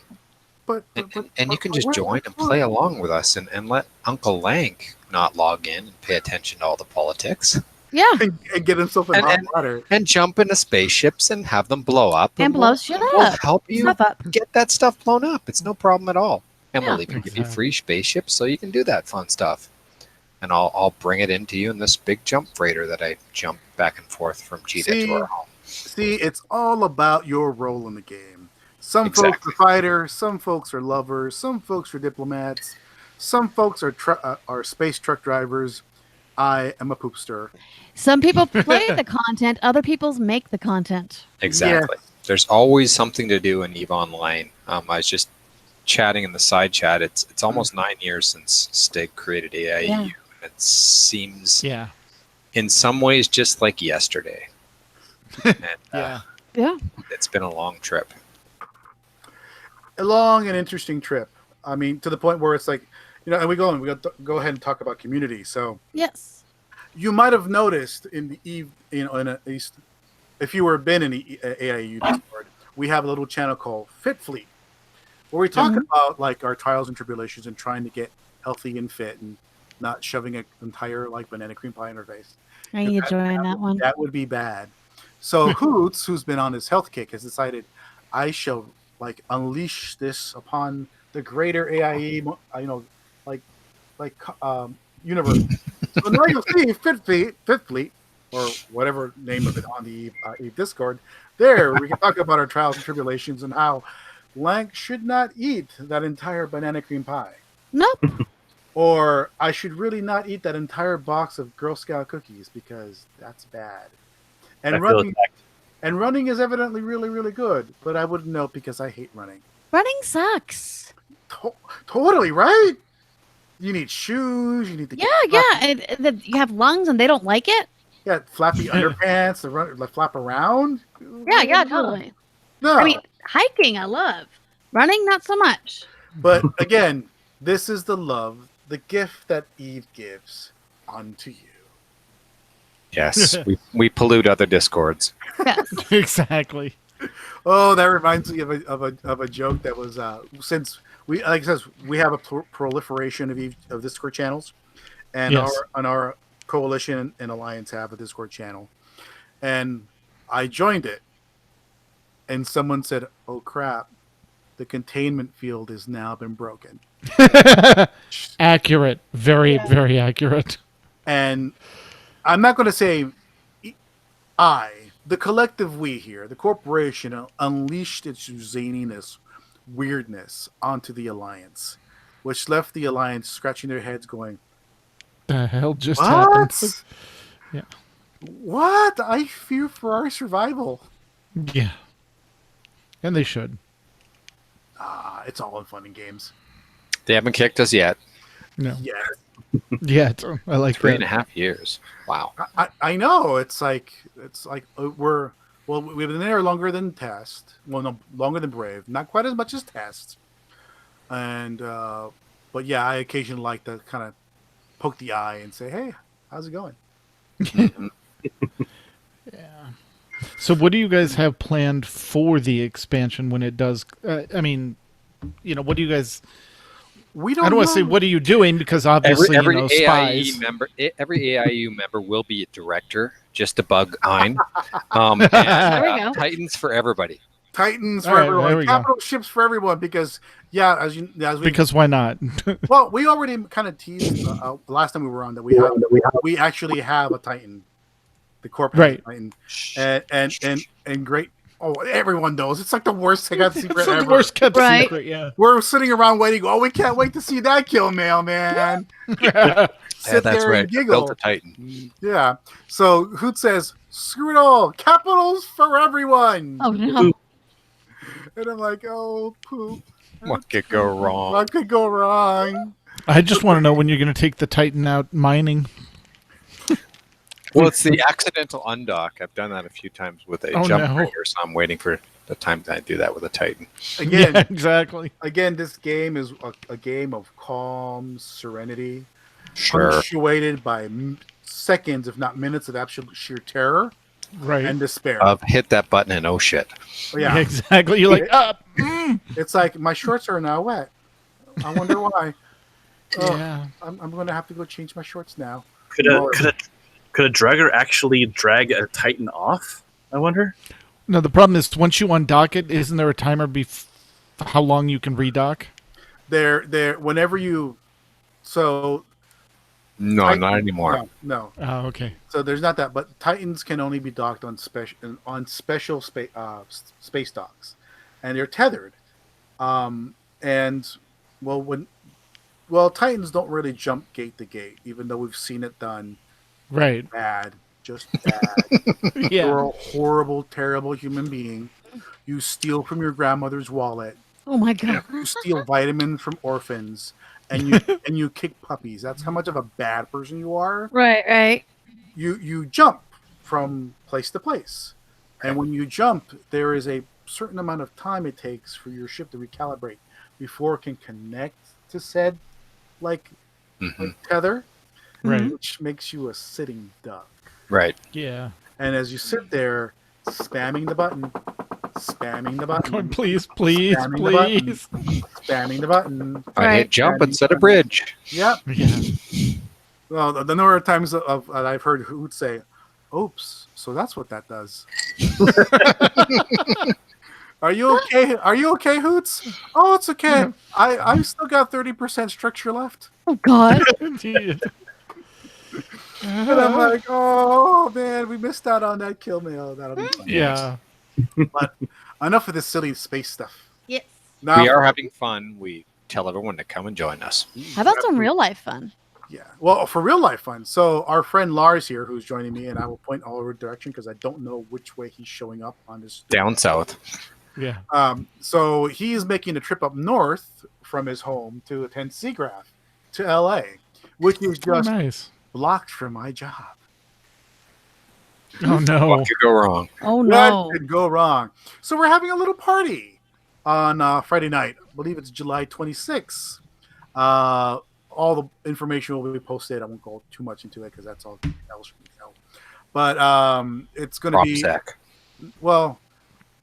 And you can just join and play along with us and let Uncle Lank not log in and pay attention to all the politics. Yeah. And get himself in hot water. And jump into spaceships and have them blow up. And blow shit We'll up. help you Stuff up. get that stuff blown up. It's no problem at all. And Yeah. we'll even give you free spaceships so you can do that fun stuff. And I'll bring it into you in this big jump freighter that I jump back and forth from Cheetah to our home. See, it's all about your role in the game. Some folks Exactly. are fighters, some folks are lovers, some folks are diplomats, some folks are space truck drivers. I am a poopster. Some people play the content, other people's make the content. Exactly. There's always something to do in EVE Online. I was just chatting in the side chat. It's almost 9 years since Stig created AIU. Yeah. It seems in some ways just like yesterday. And, Yeah. It's been a long trip. A long and interesting trip. I mean, to the point where it's like, and we got to go ahead and talk about community. So Yes. you might have noticed in the Eve, if you were been in the AIU Discord, we have a little channel called Fit Fleet, where we talk about like our trials and tribulations and trying to get healthy and fit and not shoving an entire like banana cream pie in our face. I need to join that one. That would be bad. So Hoots, who's been on his health kick, has decided I shall unleash this upon the greater AIE, universe. So now you'll see Fifth Fleet, or whatever name of it on the Discord. There, we can talk about our trials and tribulations and how Lank should not eat that entire banana cream pie. Nope. Or I should really not eat that entire box of Girl Scout cookies because that's bad. And running is evidently really, really good, but I wouldn't know because I hate running. Running sucks. Totally, right? You need shoes. You need to You have lungs and they don't like it. Yeah, flappy underpants to flap around. Yeah, totally. No, I mean, hiking I love. Running, not so much. but again, this is the love, the gift that Eve gives unto you. Yes, we pollute other Discords. Yes. Exactly. Oh, that reminds me of a joke that was since we like I says we have a proliferation of Discord channels, and our coalition and alliance have a Discord channel, and I joined it, and someone said, "Oh crap, the containment field has now been broken." Accurate. Very, very accurate. And I'm not going to say the collective we here, the corporation, unleashed its zaniness, weirdness onto the Alliance, which left the Alliance scratching their heads going, The hell just happened? Yeah. What? I fear for our survival. Yeah. And they should. It's all in fun and games. They haven't kicked us yet. No. Yeah. Yet. I like 3.5 years. Wow. I know. It's like we've been there longer than Test. Well, no, longer than Brave. Not quite as much as Test. And but yeah, I occasionally like to kind of poke the eye and say, "Hey, how's it going?" Yeah. So, what do you guys have planned for the expansion when it does? I mean, what do you guys? We don't. I don't want to say what are you doing because obviously every spies. AIE member, every AIU member will be a director, just to bug Ein. And, There we go. Titans for everybody. Titans All for right, there everyone. we go. Capital ships for everyone because as we Because why not? well, we already kind of teased last time we were on that we actually have a Titan, the corporate Right. Titan, and great. Oh, everyone knows it's like the worst secret It's ever. the worst kept Right. secret, yeah. We're sitting around waiting. Oh, we can't wait to see that kill mail, man. Yeah, Sit that's there right. and giggle. Built a Titan. Yeah. So Hoot says, "Screw it all, capitals for everyone." Oh no. And I'm like, "Oh, poop. What could go wrong? What could go wrong?" I just want to know when you're going to take the Titan out mining. Well, it's the accidental undock. I've done that a few times with a Oh, jump no. breaker, so I'm waiting for the time that I do that with a Titan. Again, Yeah, exactly. this game is a game of calm serenity, Sure. punctuated by seconds, if not minutes, of absolute sheer terror Right. and despair. Of hit that button and oh shit. Oh, yeah, Exactly. You're like, it's like my shorts are now wet. I wonder why. Oh, yeah. I'm going to have to go change my shorts now. Could a drugger actually drag a Titan off? I wonder. No, the problem is once you undock it, isn't there a timer how long you can redock? Whenever you, so No, Titan- not anymore. no. Oh, okay. So there's not that, but Titans can only be docked on special space docks, and they're tethered. And Titans don't really jump gate to gate, even though we've seen it done. Right. Bad, just bad. Yeah. You're a horrible, terrible human being. You steal from your grandmother's wallet. Oh my god. You steal vitamins from orphans, and you kick puppies. That's how much of a bad person you are. Right. You jump from place to place, and when you jump, there is a certain amount of time it takes for your ship to recalibrate before it can connect to said like tether, Right. which makes you a sitting duck. Right. Yeah. And as you sit there, spamming the button, Going, please, please, spamming the button, please. spamming the button. I Right. hit jump instead of bridge. Yep. Yeah. Well, the number of times I've heard Hoot say, "Oops," so that's what that does. Are you okay? Are you okay, Hoots? Oh, it's okay. I still got 30% structure left. Oh god. Indeed. And I'm like, oh man, we missed out on that kill mail. That'll be fun. Yeah. But enough of this silly space stuff. Yes. Now, We are having fun. We tell everyone to come and join us. How about some real life fun? Yeah. Well, for real life fun. So our friend Lars here, who's joining me, and I will point all over direction because I don't know which way he's showing up on this. Down south. Yeah. So he is making a trip up north from his home to attend SIGGRAPH to LA, which is Oh, just nice. blocked from my job. Oh, no. What could go wrong? Oh no. What could go wrong? So we're having a little party on Friday night. I believe it's July 26th. All the information will be posted. I won't go too much into it because that's all else you know. But it's going to be Sack. well.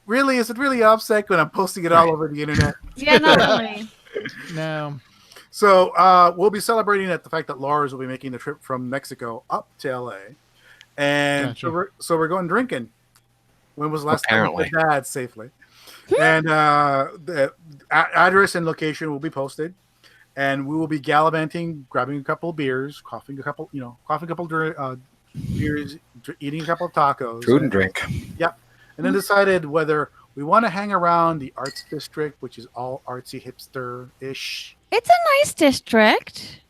Really, is it really OPSEC when I'm posting it all over the internet? Yeah, not really. No. So we'll be celebrating the fact that Lars will be making the trip from Mexico up to LA, and Gotcha. so we're going drinking. When was the last Apparently. time we did that safely? And the address and location will be posted, and we will be gallivanting, grabbing a couple of beers, coughing a couple beers, eating a couple of tacos, Food and drink. Yep. And then decided whether we want to hang around the arts district, which is all artsy hipster-ish. It's a nice district.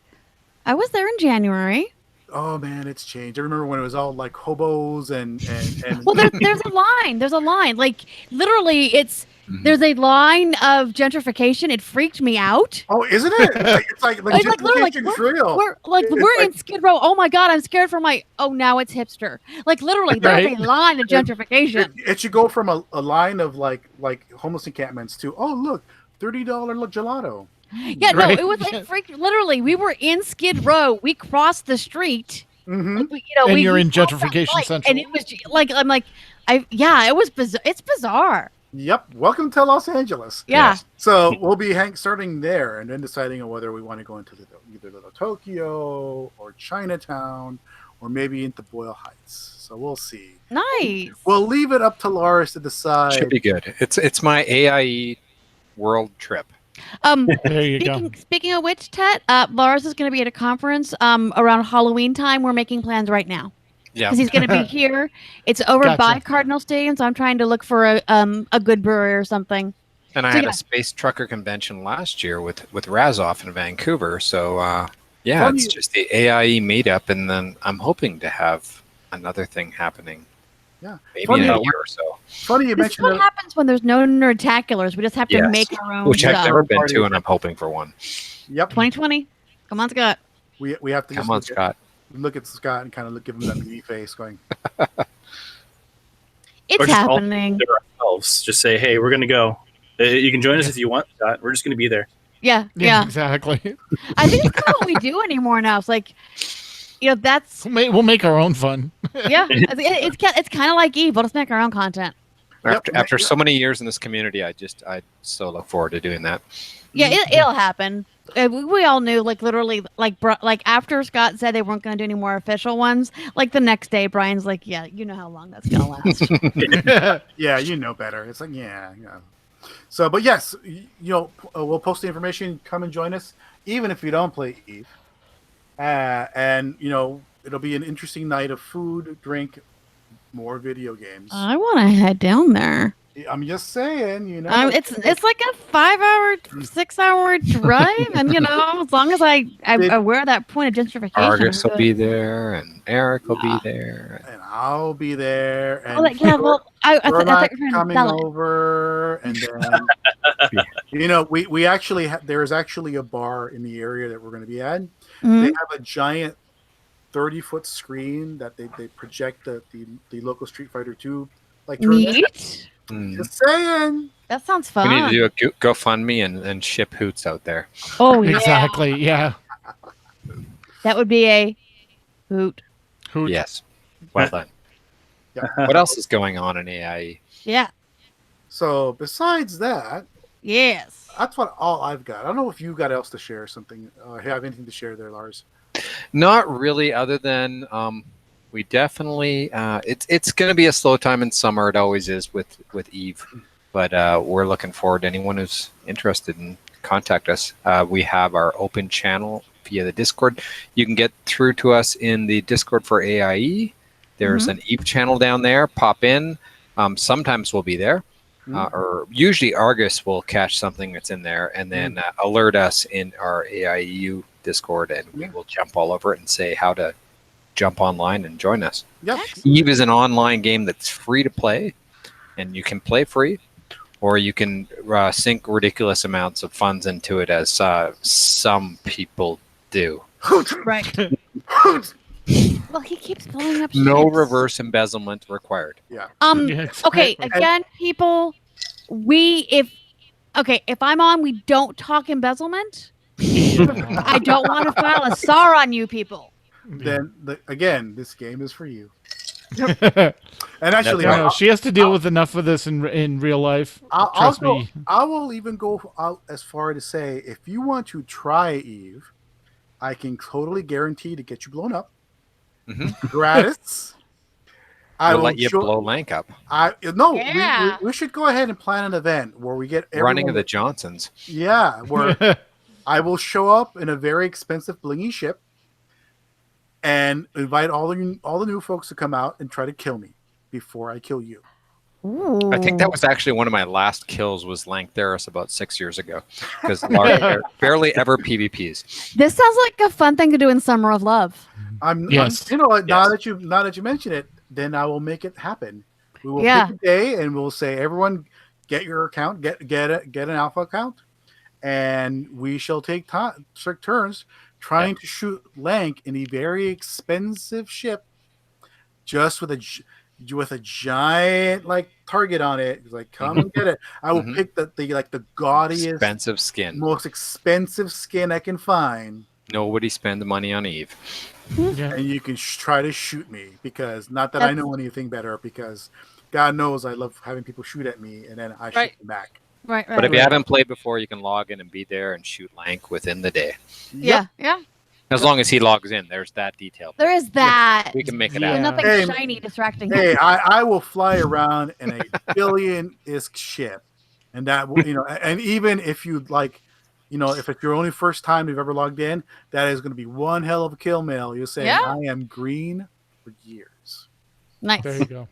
I was there in January. Oh man, it's changed. I remember when it was all like hobos and Well, there's a line. There's a line. Like literally, there's a line of gentrification. It freaked me out. oh, isn't it? It's like Like literally, gentrification's real. we're in Skid Row. Oh my god, I'm scared for my. Oh, now it's hipster. Like literally, there's Right. a line of gentrification. It should go from a line of like homeless encampments to look, $30 gelato. Yeah, no, Right. it was like freaked. Literally, we were in Skid Row. We crossed the street. Mm-hmm. Like, And you're we in crossed that gentrification light, central. and it was like I'm like, it was bizarre. It's bizarre. Yep. Welcome to Los Angeles. Yeah. Yes. So we'll be starting there and then deciding on whether we want to go into either Little Tokyo or Chinatown or maybe into Boyle Heights. So we'll see. Nice. We'll leave it up to Lars to decide. Should be good. It's my AIE world trip. There you go. Speaking of which, Tet, Lars is going to be at a conference around Halloween time. We're making plans right now Yeah. because he's going to be here. It's over Gotcha. by Cardinal Stadium, so I'm trying to look for a good brewery or something. And I So, had yeah. a space trucker convention last year with Razoff in Vancouver. So yeah, Funny- it's just the AIE meetup, and then I'm hoping to have another thing happening. Yeah. Maybe Funny in a how- year or so. Funny you This is mentioned what that. happens when there's no nerdtaculars. We just have to Yes. make our own Which I've stuff. never been to, and I'm hoping for one. Yep. 2020. Come on, Scott. We have to just Come on, Scott. look at Scott and kind of give him that meaty face, going, It's Or just all- happening. Ourselves. Just say, hey, we're going to go. You can join us if you want, Scott. We're just going to be there. Yeah, Yeah, yeah. exactly. I think it's kind of what we do anymore now. It's like, that's We'll make our own fun. yeah. It's kind of like Eve. We'll just make our own content. After so many years in this community, I so look forward to doing that. Yeah, it'll happen. We all knew, like literally, like after Scott said they weren't going to do any more official ones, like the next day, Brian's like, "Yeah, you know how long that's going to last." yeah, you know better. It's like, yeah. So, but yes, we'll post the information. Come and join us, even if you don't play Eve. And it'll be an interesting night of food, drink, more video games. I want to head down there. I'm just saying, It's like a 5-hour, 6-hour drive, and as long as I wear that point of gentrification, Argus I'm will good. be there, and Eric will be there. and I'll be there. And Oh, yeah. Well, I we're thought not you were trying to coming sell it. over, and then we actually there is actually a bar in the area that we're going to be at. Mhm. They have a giant 30-foot screen that they project the local Street Fighter 2 tournament. Neat. Mm. Just saying. That sounds We fun. need to do a GoFundMe and ship hoots out there. Oh, yeah. Exactly. Yeah. That would be a hoot. Hoot. Yes. Well done. Yeah. What else is going on in AIE? Yeah. So besides that, Yes. that's all I've got. I don't know if you got else to share something. Have anything to share there, Lars? Not really, other than we definitely it's going to be a slow time in summer. It always is with Eve, but we're looking forward to anyone who's interested in contact us. We have our open channel via the Discord. You can get through to us in the Discord for AIE. There's an Eve channel down there. Pop in. Sometimes we'll be there. Or usually Argus will catch something that's in there and then alert us in our AIU Discord, and we will jump all over it and say how to jump online and join us. Yep. Eve is an online game that's free to play, and you can play free, or you can sink ridiculous amounts of funds into it, as some people do. Right. Well, he keeps blowing up. No ships. reverse embezzlement required. Yeah, Okay, exactly. again, people, if I'm on, we don't talk embezzlement. I don't want to file a SAR on you people. Then again, this game is for you. And And actually, she has to deal with enough of this in real life. Trust me. I will even go out as far to say, if you want to try Eve, I can totally guarantee to get you blown up. Gratis. I'll let you blow Lank up. Yeah. We should go ahead and plan an event where we get Running of everyone- the Johnsons. Yeah, where I will show up in a very expensive blingy ship and invite all the new folks to come out and try to kill me before I kill you. I think that was actually one of my last kills was Lank Theris about 6 years ago, because Larry barely ever PvPs. This sounds like a fun thing to do in Summer of Love. Yes. Now Yes. that you mention it, then I will make it happen. We will Yeah. pick a day and we'll say, everyone, get your account, get an alpha account, and we shall take turns trying to shoot Lank in a very expensive ship, just with a giant target on it. It's like, come and get it. I will pick the gaudiest, Expensive skin. most expensive skin I can find. Nobody spend the money on Eve. Yeah. And you can try to shoot me, because not that I know anything better, because God knows I love having people shoot at me and then I shoot them back. Right. But if you haven't played before, you can log in and be there and shoot Lank within the day. Yeah. As long as he logs in, there's that detail. There is that. We can make it Yeah. But happen. nothing Hey, shiny distracting Hey, him. I will fly around in a billion-isk ship, and that will, and even if you like, if it's your only first time you've ever logged in, that is going to be one hell of a kill mail. You'll say, Yeah. I am green for years. Nice. There you go.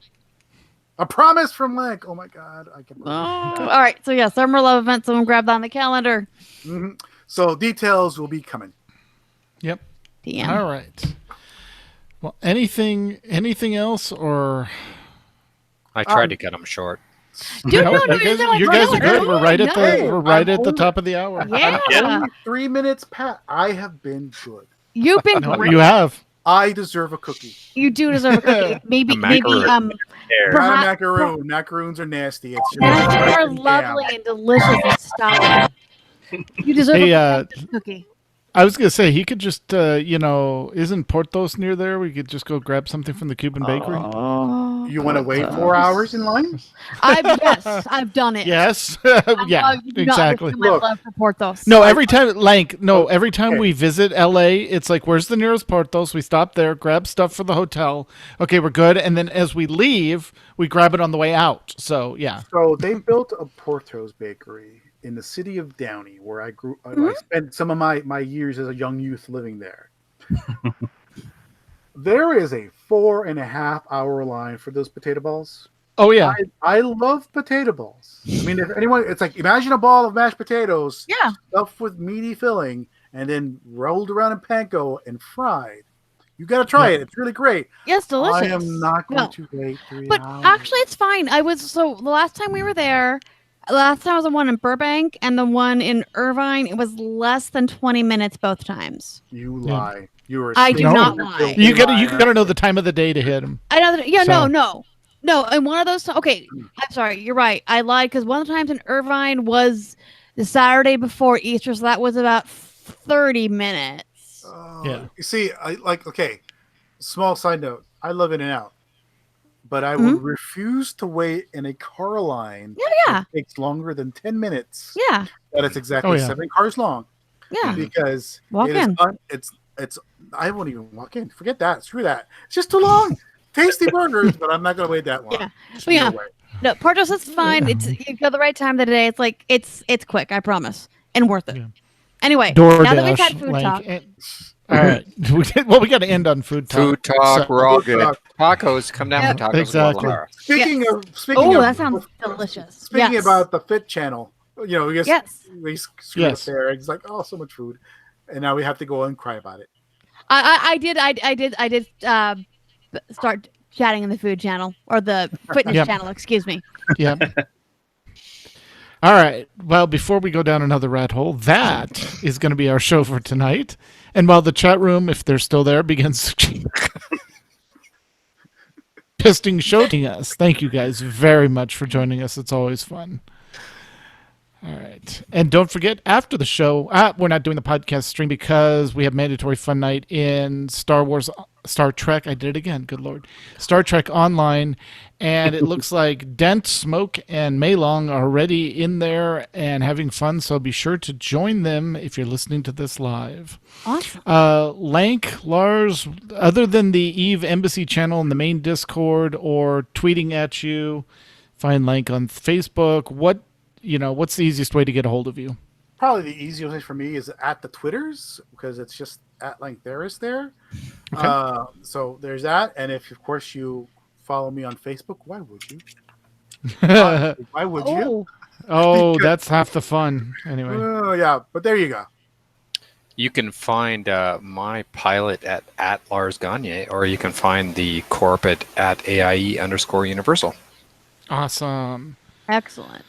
A promise from Link. Oh my God, I can. Oh, all right. So yeah, Summer Love event. Someone grab that on the calendar. hmm So details will be coming. Yep. DM. All right. Well, anything else or? I tried to cut him short. Dude, no, you guys are good. We're right at Hey, we're right I'm at the only- top of the hour. Yeah. Only 3 minutes past. I have been good. You've been No, great. you have. I deserve a cookie. You do deserve a cookie. Maybe, A macaroon. There. Perhaps- Not a macaroon. Macaroons are nasty. It's just Macaroons are jam. lovely and delicious and stuff. You deserve Hey, a cookie. I was gonna say he could just isn't Portos near there? We could just go grab something from the Cuban bakery. Oh, You want to wait 4 hours in line? I've done it. Yes. I Yeah. know you do not Exactly. understand my Look. love for Portos. No, every time Okay. we visit LA, it's like, where's the nearest Portos? We stop there, grab stuff for the hotel. Okay, we're good. And then as we leave, we grab it on the way out. So yeah. So they built a Portos bakery in the city of Downey, where I grew. I spent some of my years as a young youth living there. There is a 4.5-hour line for those potato balls. Oh yeah. I love potato balls. I mean, if anyone, it's like imagine a ball of mashed potatoes, Yeah. stuffed with meaty filling, and then rolled around in panko and fried. You got to try it. It's really great. Yes, delicious. I am not going No. to wait 3 But hours. actually, it's fine. The last time we were there, last time was the one in Burbank and the one in Irvine. It was less than 20 minutes both times. You Yeah. lie. You are. I do No. not lie. You gotta know the time of the day to hit him. I know that. Yeah, So- no. And one of those. Okay, I'm sorry. You're right. I lied because one of the times in Irvine was the Saturday before Easter, so that was about 30 minutes. Yeah. You see, okay. Small side note. I love In-N-Out, but I would refuse to wait in a car line. Yeah. That takes longer than 10 minutes. Yeah, That it's exactly Oh, yeah. 7 cars long. yeah. Because Walk it is in. it's. I won't even walk in. Forget that. Screw that. It's just too long. Tasty burgers, but I'm not going to wait that long. Yeah. Just Well, yeah. no way. No, Portos is fine. You go the right time of the day. It's like it's quick. I promise, and worth it. Yeah. Anyway, now that we've had DoorDash. food Like, talk, all right. we got to end on food talk. Food talk, So- we're all Food good. talk. Tacos, come down for tacos. in Exactly. Guadalajara. Speaking Yes. of that sounds delicious. Speaking Yes. about the Fit channel, we just Yes. we screwed Yes. up there. It's like, oh, so much food, and now we have to go and cry about it. I did start chatting in the food channel or the fitness Yep. channel. Excuse me. Yep. All right. Well, before we go down another rat hole, that is going to be our show for tonight. And while the chat room, if they're still there, begins showing us, thank you guys very much for joining us. It's always fun. All right. And don't forget, after the show, we're not doing the podcast stream because we have mandatory fun night in Star Trek. I did it again. Good Lord. Star Trek Online. And it looks like Dent, Smoke, and Maylong are already in there and having fun. So be sure to join them if you're listening to this live. Awesome. Lank, Lars, other than the Eve Embassy channel in the main Discord or tweeting at you, find Lank on Facebook. What's the easiest way to get a hold of you? Probably the easiest way for me is at the Twitters because it's just at Lank there is there. Okay. So there's that, and if of course you follow me on Facebook, why would you? Why would you? Oh, That's half the fun. Anyway. Oh yeah, but there you go. You can find my pilot at Lars Gagne, or you can find the corp at AIE_Universal. Awesome. excellent.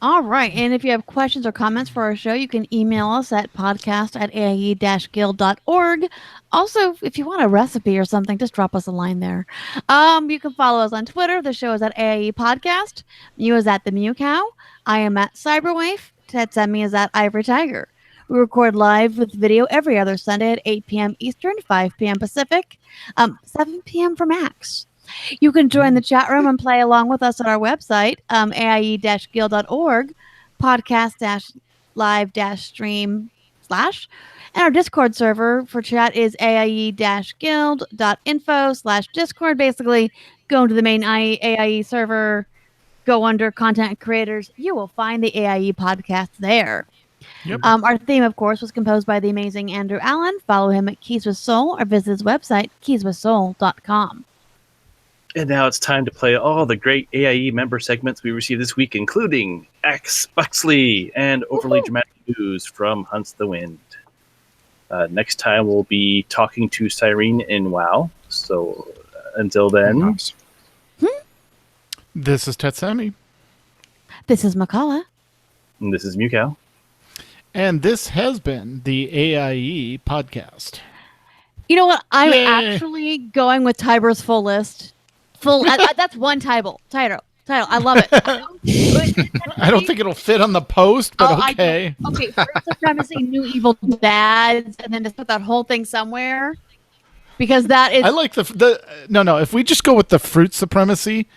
All right. And if you have questions or comments for our show, you can email us at podcast@aie-guild.org. Also, if you want a recipe or something, just drop us a line there. You can follow us on Twitter. The show is at AIE Podcast. Mew is at the Mew Cow. I am at Cyberwave. Tetsemi is at Ivory Tiger. We record live with video every other Sunday at 8 p.m. Eastern, 5 p.m. Pacific, 7 p.m. for Max. You can join the chat room and play along with us at our website, AIE-guild.org, podcast-live-stream And our Discord server for chat is aie-guild.info/Discord. Basically, go into the main AIE server, go under content creators. You will find the AIE podcast there. Yep. Our theme, of course, was composed by the amazing Andrew Allen. Follow him at Keys with Soul or visit his website, keyswithsoul.com. And now it's time to play all the great AIE member segments we received this week, including Axe Buxley and Overly Dramatic News from Hunts the Wind. Next time we'll be talking to Cyrene in WoW. So until then, This is Tetsami. This is Makala. this is Mewcow. And this has been the AIE podcast. You know what? I'm Yay. actually going with Tiber's full list. That's one title. I love it. I don't think it'll fit on the post, but Oh, okay. Okay, first supremacy, new evil dads, and then just put that whole thing somewhere. Because that is I like the no. If we just go with the fruit supremacy,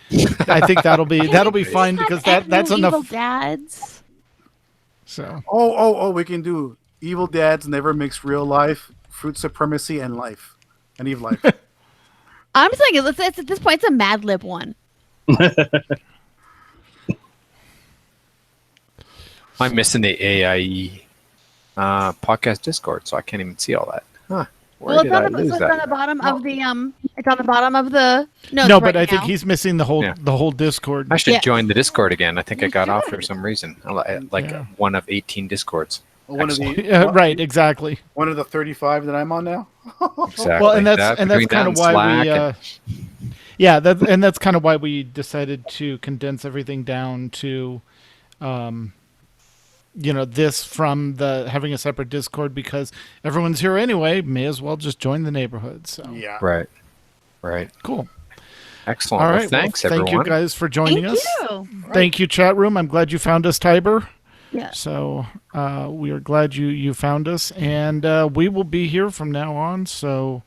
I think that'll be fine because that's new enough. Evil dads. So Oh, we can do evil dads never mix real life, fruit supremacy, and life. And Eve life. I'm thinking it's at this point it's a Mad Lib one. I'm missing the AIE podcast Discord, so I can't even see all that. Huh. Where did I lose it's that? on the bottom of the It's on the bottom of the notes no, right but I think now. he's missing the whole Discord. I should Yeah. join the Discord again. I think I got off for some reason. Like Yeah. one of 18 Discords. One of the Yeah, right, exactly. one of the 35 that I'm on now. Exactly. Well, and that's Between kind that of why Slack we. That's kind of why we decided to condense everything down to, this from the having a separate Discord because everyone's here anyway. May as well just join the neighborhood. So Yeah. Right. cool. Excellent. All Well, right. thanks, Thank everyone. you guys for joining Thank us. you. Thank you, chat room. I'm glad you found us, Tiber. Yeah. So we are glad you found us, and we will be here from now on. So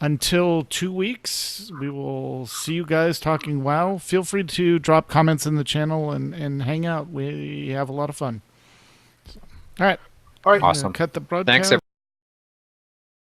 until 2 weeks, we will see you guys talking WoW. Feel free to drop comments in the channel and hang out. We have a lot of fun. So, all right. All right. Awesome. Cut the broadcast. Thanks,